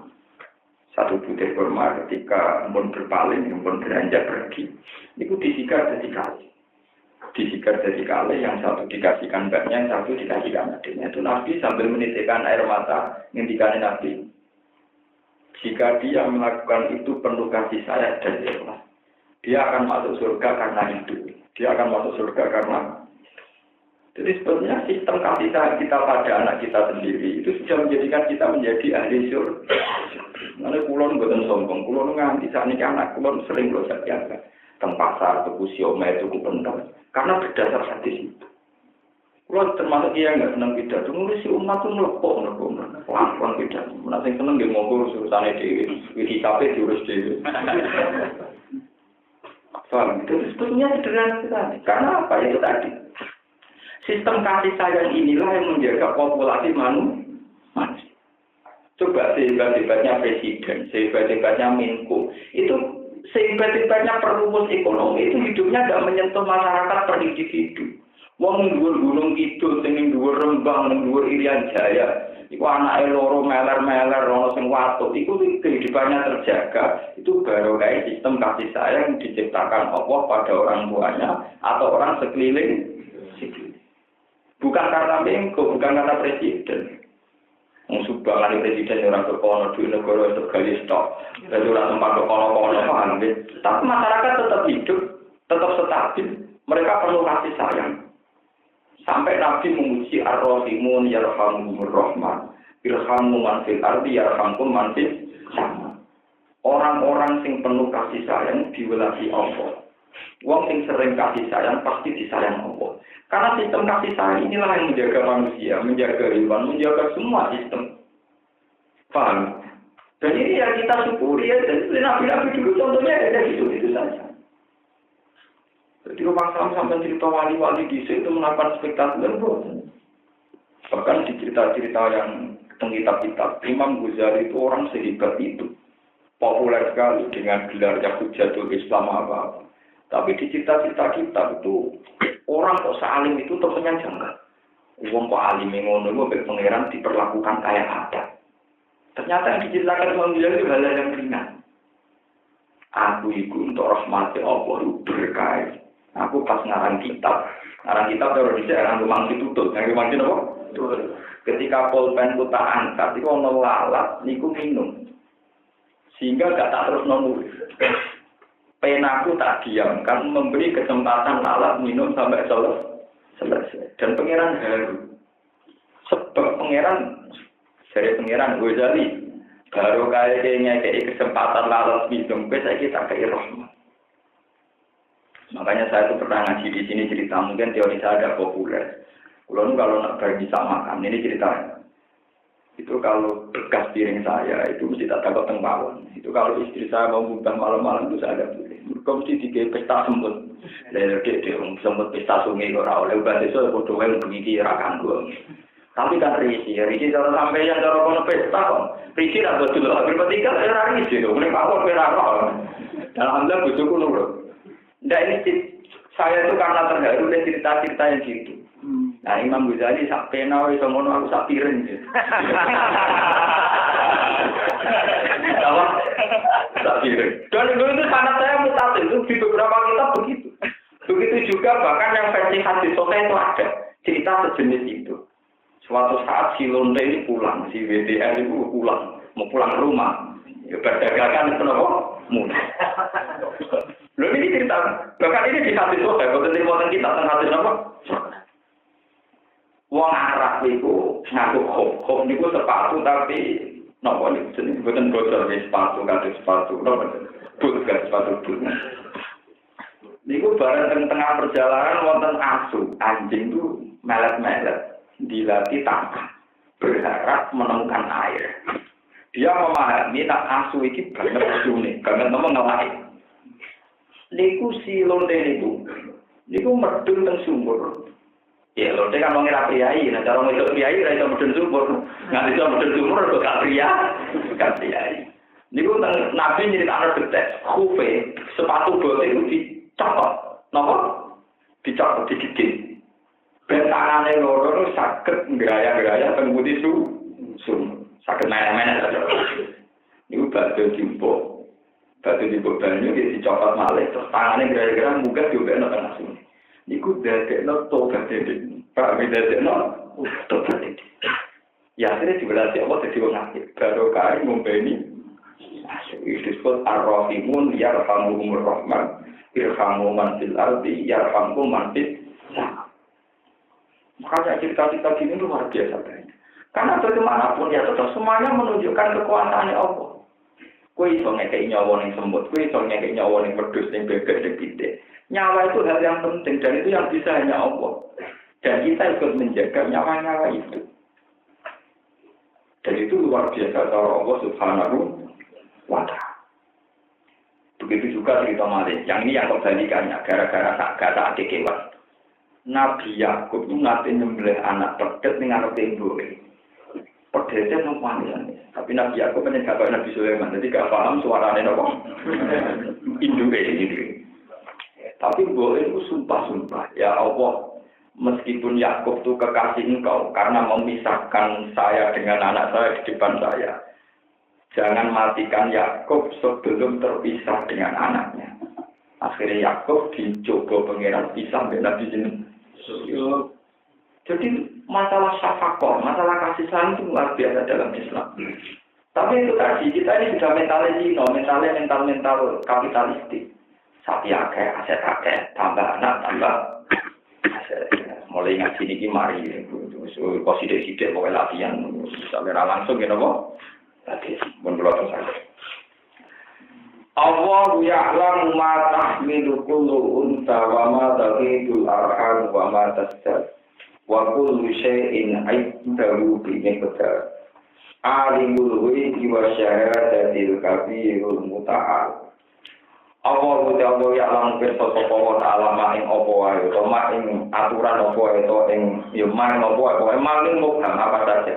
1 butir kurma ketika pun berpaling, pun beranjak pergi, itu disikar jadi kali. Disikar jadi kali, yang satu dikasihkan mbaknya, yang satu dikasihkan adiknya. Itu Nabi sambil menitikkan air mata, ngendikan Nabi. Jika dia melakukan itu penuh kasih sayang dan ikhlas, dia akan masuk surga karena itu. Dia akan masuk surga karena. Jadi sebetulnya sistem kasih sayang kita pada anak kita sendiri itu sudah menjadikan kita menjadi ahli surga. Nanti kulon buatan sombong, kulon nganti saat ini anak kulon sering loh saya biasa. Teng pasar, tuku siomay, tuku pentol. Karena berdasar hadis itu. Kulon termasuk dia nggak senang pidato, nulis si umat tuh ngelopok, pelan-pelan pidato. Nanti seneng dia ngobrol urusannya dewi, wiki sampai diurus dewi. Soal itu sebetulnya sederhana sekali. Karena apa itu tadi? Sistem kasih sayang inilah yang menjaga populasi manusia. Coba sehebat-hebatnya presiden, sehebat-hebatnya Menko, itu sehebat-hebatnya perumus ekonomi itu hidupnya tidak menyentuh masyarakat per individu. Wong dhuwur Gunung Kidul, sing dhuwur Rembang, ning dhuwur Irian Jaya, iku anake loro meler-meler ana sing watuk, iku kehidupannya terjaga. Itu baru kayak sistem kasih sayang diciptakan Allah pada orang tuanya atau orang sekeliling. Bukan karena Menko, bukan karena presiden. Sumbangan presiden orang berkono di negara itu gali stok, dari orang tempat berkono-kono paham. Tapi masyarakat tetap hidup, tetap stabil. Mereka perlu kasih sayang. Sampai Nabi memuji ar-rahimun yarhamumur rahman, irhamu man fil ardi yarhamkum man fis sama. Orang-orang sing penuh kasih sayang diwelasi Allah. Wong sing sering kasih sayang pasti disayang Allah. Karena sistem kasih sayang inilah yang menjaga manusia, menjaga hewan, menjaga semua sistem. Paham? Dan ini yang kita syukuri ya. Dan nabi-nabi dulu contohnya ada itu saja. Jadi rumah sampai cerita wali-wali di situ melakukan spektakuler bro. Bahkan di cerita-cerita yang tentang kitab-kitab, Imam Ghazali itu orang sehebat itu. Populer sekali dengan gelarnya Hujatul Islam apa-apa. Tapi di cerita-cerita kitab itu, orang kok sealim itu temennya janggal. Wong kok alim ngono mbek pangeran diperlakukan kayak apa. Ternyata yang diceritakan Imam Ghazali itu hal yang ringan. Aku itu untuk rahmati Allah berkait. Aku pas ngarang kitab terus dijarang rumah tutup. Yang rumah itu apa? Ketika pulpen ku tak angkat, itu ono lalat, niku minum. Sehingga gak tak terus nulis. Penaku tak diam, kan memberi kesempatan lalat minum sampai selesai. Dan pangeran haru. Sebab pangeran, dari pangeran Ghazali, baru kayaknya kesempatan lalat minum, saya kita kayak rahmat. Makanya saya tuh pernah ngaji di sini cerita, mungkin teori saya ada populer. Kalau nak bisa makan, ini ceritanya. Itu kalau bekas piring saya, itu mesti tak takut tengpawon. Itu kalau istri saya mau buka malam-malam itu saya ada boleh. Mereka mesti dikei pesta semut. Lalu dia semut pesta sungai orang oleh ubah itu bodoh yang begini rakan gue. Tapi kan risi kalau sampai yang cara kono pesta kok. Risi tak betul. Berarti kan era risi itu, boleh pawon berapa. Dan alhamdulillah bodohku nurut. Nah ini saya itu karena terharu dengan cerita-cerita yang gitu. Nah Imam Ghazali sak pena iso ngono aku sak piring. Apa? Sak piring. Dan itu sangat saya mutatil itu di beberapa kitab begitu. Begitu juga bahkan yang versi hadis sahih itu ada cerita sejenis itu. Suatu saat si Lonte ini pulang, si WDR itu mau pulang ke rumah. Ya perdagangan itu apa? Mulai. Loh ini cerita, bahkan ini di hadis sahih, bukan di kita tentang hadis apa? Wong Arab itu ngaku khuf niku sepatu tapi napa niku jenenge boten bocor wis sepatu napa but sepatu but. Niku bareng tengah perjalanan wonten asu, anjing itu melet-melet dilatih tangkap berharap menemukan air. Dia memahami tak asu iki banget asune, banget ngelai. Niku si lonte niku medun teng sumur. Ya lho kan wong ora priyayi, nek cara wedok priyayi ora iso medun sumur. Nganti iso medun sumur kok gak priyayi. Niku Nabi nyritakno detek, khufe, sepatu bote itu dicopot. Napa? Dicopot digigit. Ben tangane loro saged ngraya-ngraya teng putih sumur. Saged main-main aja. Niku batu jumbo. Batu jumbo banyu dicopot malih terus tangane ngraya-ngraya munggah diobekno teng sumur. Niku dadekno tobat dhewe. Pak dadekno tobat dhewe. Ya akhirnya diberarti Allah dadi wong apik. Karo kae ngombeni. Itu disebut ar-rahimun yarhamuhumur rahman. Irhamu man fil ardi yarhamkum man fis sama. Makanya cerita-cerita gini luar biasa banyak. Karena bagaimanapun ya tetap semuanya menunjukkan kekuasaan Allah. Kowe iso ngekeki nyawa ning semut, kowe iso ngekeki nyawa ning wedhus ning bebek ning pitik. Nyawa itu hal yang penting dan itu yang bisa hanya Allah. Dan kita ikut menjaga nyawa-nyawa itu. Dan itu luar biasa cara Allah Subhanahu wa ta'ala. Begitu juga cerita Malik. Yang ini yang kebalikannya gara-gara tak kata adik kewan. Nabi Yakub itu nanti nyembelih anak pedet ning arep tembok. Pedete nang panggilan. Tapi Nabi Yakub menyebut Nabi Sulaiman. Jadi gak paham suarane napa. Induke ini. Tapi boleh itu sumpah-sumpah. Ya Allah, meskipun Yakub itu kekasih engkau karena memisahkan saya dengan anak saya di depan saya. Jangan matikan Yakub sebelum terpisah dengan anaknya. Akhirnya Yakub dicoba pangeran pisah dengan Nabi ini. Jadi masalah syafaqah, masalah kasih sayang itu luar biasa dalam Islam. Tapi itu tadi kita ini sudah mental kapitalistik. Sapi akeh, aset akeh, tambah anak, tambah aset. Mulai ngaji niki mari, kok sidik-sidik pokoke latihan, sampai langsung gitu kok. Tadi menurut saya. Allah ya'lamu ma tahmilu kullu unsa wa ma taghidul arham wa ma tasdad. Wa kullu syai'in 'indahu bi miqdar. Alimul ghaibi wa syahadatil kabirul muta'al. Allah ya'lamu pirsa sapa wa ta'ala ing apa wae utawa ing aturan apa wae to ing ya maring apa wae maring mukam apa saja.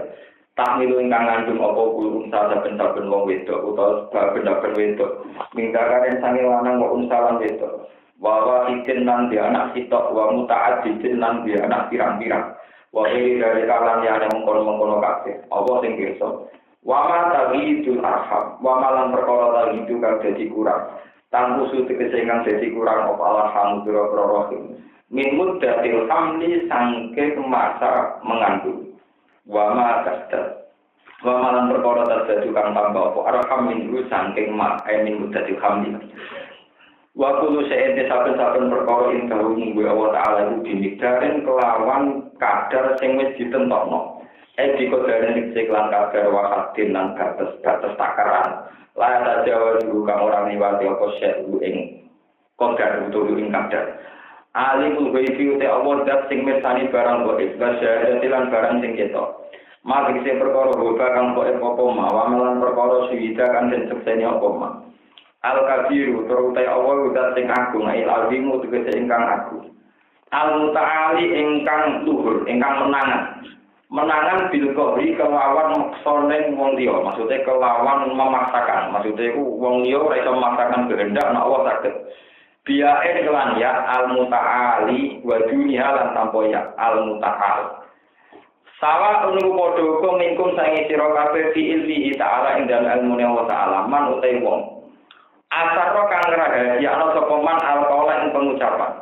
Tak milu ingkang ngandung apa kulo saben-saben wong wedok utawa saben-saben wedok mingkaren sange lanang kok unsalan wedok wa ikin nang di anak sitok wa muta'addidin nang di anak pirang-pirang wa dari kalan ya mengkono-mengkono kabeh apa sing pirsa wa ma taghidul arham wa malan perkara taghid kang dadi kurang tan musuh tegese kang dadi kurang apa alhamdulillah min muddatil hamli sangke masa mengandung wa ma tasdad wa malan perkara tasdad kang tambah apa arham minggu saking ma min muddatil hamli wa kullu syai'in saben-saben perkara ing dalem nggo Allah taala iku dimikdaren kelawan kadar sing wis ditentokno dikodaren sing lan kadar wakatin lan batas takaran la tajawaz kang ora liwati apa syai'u ing kadar utawa ing kadar alimul ghaibi te Allah dat sing mirsani barang kok ibas lan barang sing ketok. Mari sing perkara hoba kang kok apa mawalan perkara suwida kang den sekseni apa ma. Al kabiru terute Allah dat sing agung il azimu tegese ingkang agung. Al mutaali ingkang luhur ingkang menangan. Menangan bil qori kelawan maksane wong liya. Maksude kelawan memaksakan. Maksude iku wong liya ora iso memaksakan kehendak nek Allah saged. Biae kelan ya al-muta'ali wa dunya lan tanpa ya al-muta'al. Sawa unu padha kok mingkum sange sira kabeh fi ilmi ta'ala ing dalem ilmune wa ta'ala man utai wong. Asaro kang rahasia ana sapa man al-qaula ing pengucapan.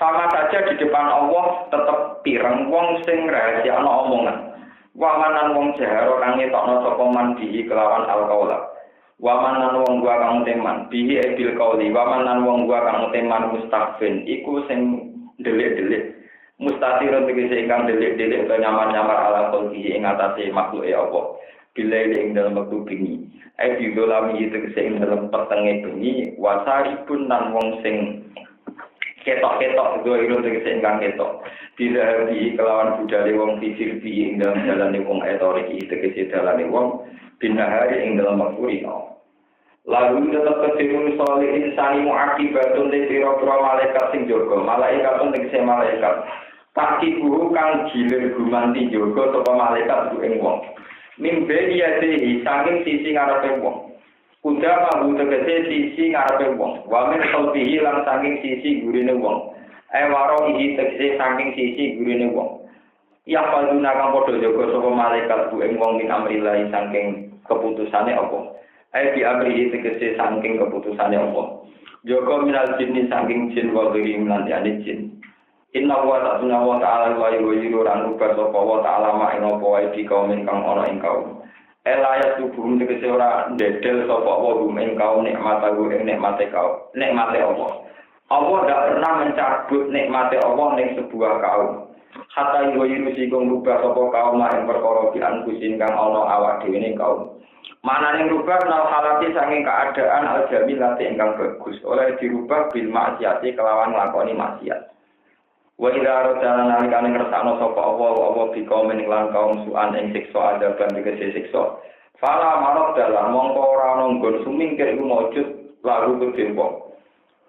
Sama saja di depan Allah tetep pireng wong sing rahasia ana omongan. Wa manan wong jaharo kang ngetokno sapa man bihi kelawan al-qaula. Wamanan wong gua kang teman bihi bil qauli wamanan wong gua kang teman mustaqfin iku sing delik-delik mustatirun tegese ingkang delik-delik nyamar-nyamar ala qalbi ing atase makhluke apa bila ing dalem wektu bengi bidolami tegese ing dalem petenge bengi wasaripun nan wong sing ketok-ketok doiro tegese ingkang ketok bila di kelawan budale wong fisir bi ing dalem dalane wong etori tegese dalane wong binahari ing dalam makfurina. Lalu tetap ketimun soleh insani mu'akibatun di pira-pira malaikat sing jaga. Malaikatun tegese malaikat. Takibu kang gilir gumanti jaga sapa malaikat ku ing wong. Mimbe iya dehi saking sisi ngarepe wong. Kuda mabu tegese sisi ngarepe wong. Wa min qalbihi lan saking sisi gurine wong. Waro iki tegese saking sisi gurine wong. Ya paduna kang padha jaga sapa malaikat ku ing wong min amrillah saking keputusane apa. Bi amrihi tegese saking keputusane apa. Jaga minal jinni saking jin wa ghairi lan jin. Inna wa ta'ala wa yuwiru ran rubah sapa wa ta'ala ma ing apa wae di kaum ingkang ana ing kaum. Elayat tubuh tegese ora ndedel sapa wa gum ing kaum nikmate ing nikmate kaum. Nikmate Allah. Allah ndak pernah mencabut nikmate Allah ning sebuah kaum. Hatta yuwiru sing rubah sapa kaum ma ing perkara dian kusin kang ana awak dhewe ning kaum. Manane rubah nal halati saking keadaan al-jamilati ingkang bagus oleh dirubah bil maksiati kelawan nglakoni maksiat. Wa idza arada nalikane ngersakno sapa apa bikaum ing lan kaum suan ing siksa adaban tegese siksa. Fala marad dalam mongko ora ana nggon sumingkir iku mujud lalu kedempo.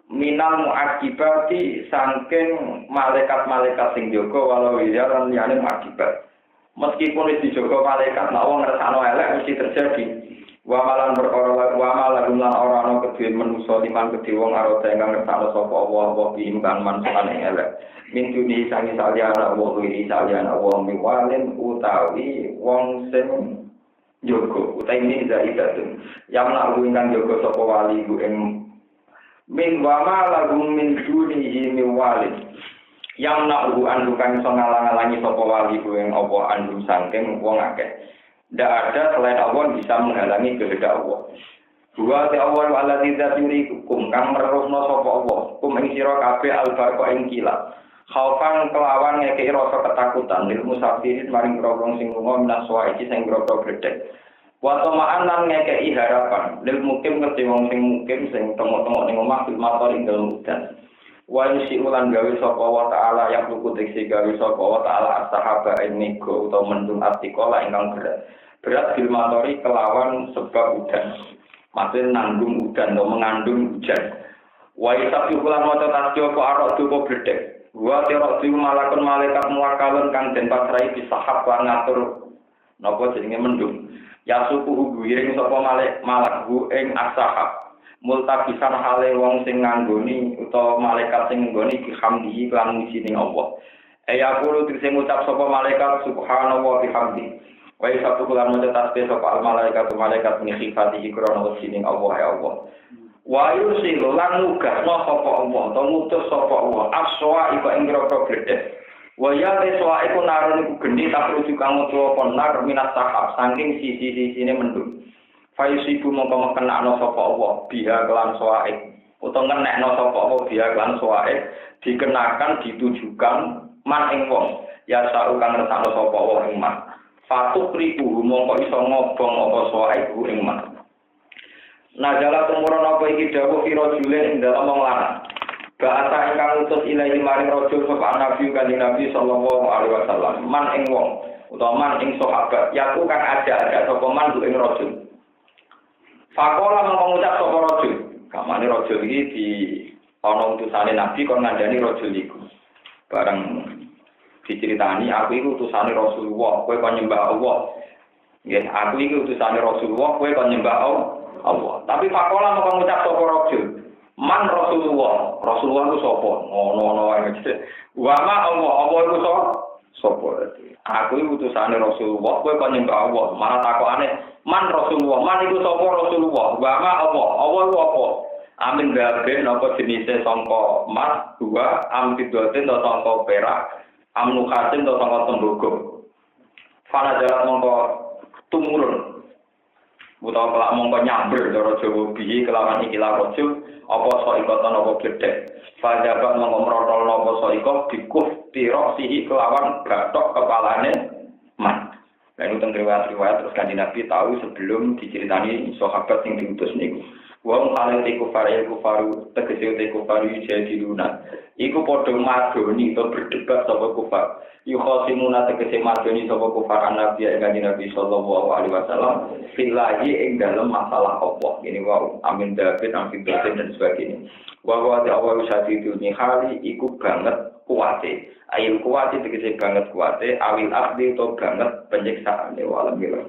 Minal muakibati saking malaikat-malaikat sing jaga walau ya lan liyane muakibat. Meskipun wis dijaga malaikat nek wong ngersakno elek mesti terjadi. Wa malan perkara wa malan lan ora ana kedhe manusa liman kedhe wong arada ingkang ngersakno sapa apa bimbang manfaat ing elek. Min duni sangi saliyana wa wiri saliyana wa miwalin utawi wong sing jogo utawi ini zaidatun yang nak ingkang jogo sapa wali ku ing min wa ma lagu min duni miwalin yang nak andukan iso ngalang-alangi sapa wali ku ing apa andu saking wong akeh ndak ada selain Allah bisa menghalangi kehendak Allah. Dua te awal ala tidak yurikum kang merusno sapa Allah kum ing sira kabeh albarqa ing kilat. Khaufan kelawan ngekei rasa ketakutan lil musafirin maring grogong sing lunga minaswa iki sing grogong gledhek. Wa tama'an lan ngekei harapan lil mukim ngerti wong sing mukim sing tengok-tengok ning omah bil motor ing dalem udan. Wa yusi ulan gawe sapa wa ta'ala yang luku tekse gawe sapa wa ta'ala as-sahaba nego utawa mendung artikola ingkang berat. Berat bil motori kelawan sebab udan. Maksudnya nanggung udan atau mengandung hujan. Wa isabi ulan maca tasbih apa arok duka gledhek. Wa tirati malakun malaikat muwakkalun kang den pasrahi bisahab lan ngatur napa jenenge mendung. Ya suku guwiring sapa malak hu ing asahab. Multabisan hale wong sing nganggoni utawa malaikat sing nggoni bihamdihi lan muji ning Allah. Ya kulo sing ngucap sapa malaikat subhanallah wa bihamdi. Wa isabu lan maca tasbih sapa malaikat min khifatihi krana muji ning Allah ya Allah. Wa yusilu lan nugasno sapa Allah to ngutus sapa Allah aswa iku ing grogro gledhek wa ya teswa iku narun iku gendhi tak rujuk kang utawa ponar minat sahab saking sisi-sisine mendung fa yusibu mongko kenakno sapa Allah biha kelan soaik utawa ngenekno sapa Allah biha kelan soaik dikenakan ditujukan man ing wong ya sak kang ngersakno sapa Allah ing man fatuh ribu mongko iso ngobong apa soaik ing man. Najala tumurun apa iki dawuh kira julen ing dalem wong lanang. Bahasa ingkang utus ilahi maring rajul sapa nabi kanjeng Nabi sallallahu alaihi wasallam. Man ing wong utawa man ing sahabat yaku kang ada sapa man ing rajul. Faqala mongko ngucap sapa rajul. Kamane rajul iki di ana utusane Nabi kon ngandani rajul iku. Bareng diceritani aku iku utusane Rasulullah, kowe kon nyembah Allah. Nggih, aku iki utusane Rasulullah, kowe kon nyembah Allah. Tapi fakola mau ngucap sapa rajul. Man Rasulullah. Rasulullah itu sapa? Ngono-ngono wae. Wa ma Allah iku sapa? Aku iku utusane Rasulullah, kowe kok nyembah Allah. Malah takokane, man Rasulullah. Man iku sapa Rasulullah? Wa ma Allah iku apa? Amin babe napa jenise sangka emas, dua amfidoten atau sangka perak, amnukatin atau sangka tembaga. Fana jalan mongko tumurun. Utawa kelak mongko nyamber cara Jawa bihi kelawan ikilah rajul apa saikatan apa gedhek. Fajabat mongko mrotol apa saika dikuh tirosihi kelawan bathok kepalane man. Lalu tentang riwayat terus kanjeng Nabi tahu sebelum diceritani sahabat yang diutus niku. Wong alate kufaru tegese te kufaru jadi luna. Iku padha madoni to berdebat sapa kufar. Yukhasimuna tegese madoni sapa kufar Nabi kanjeng Nabi sallallahu alaihi wasallam fillahi ing dalem masalah apa. Ini wa amin David amin dan sebagainya. Wa wa ta'awwa syadidul nihali iku banget kuwate. Ail kuwati tegese banget kuwate awil abdi to banget penyiksaan walam bila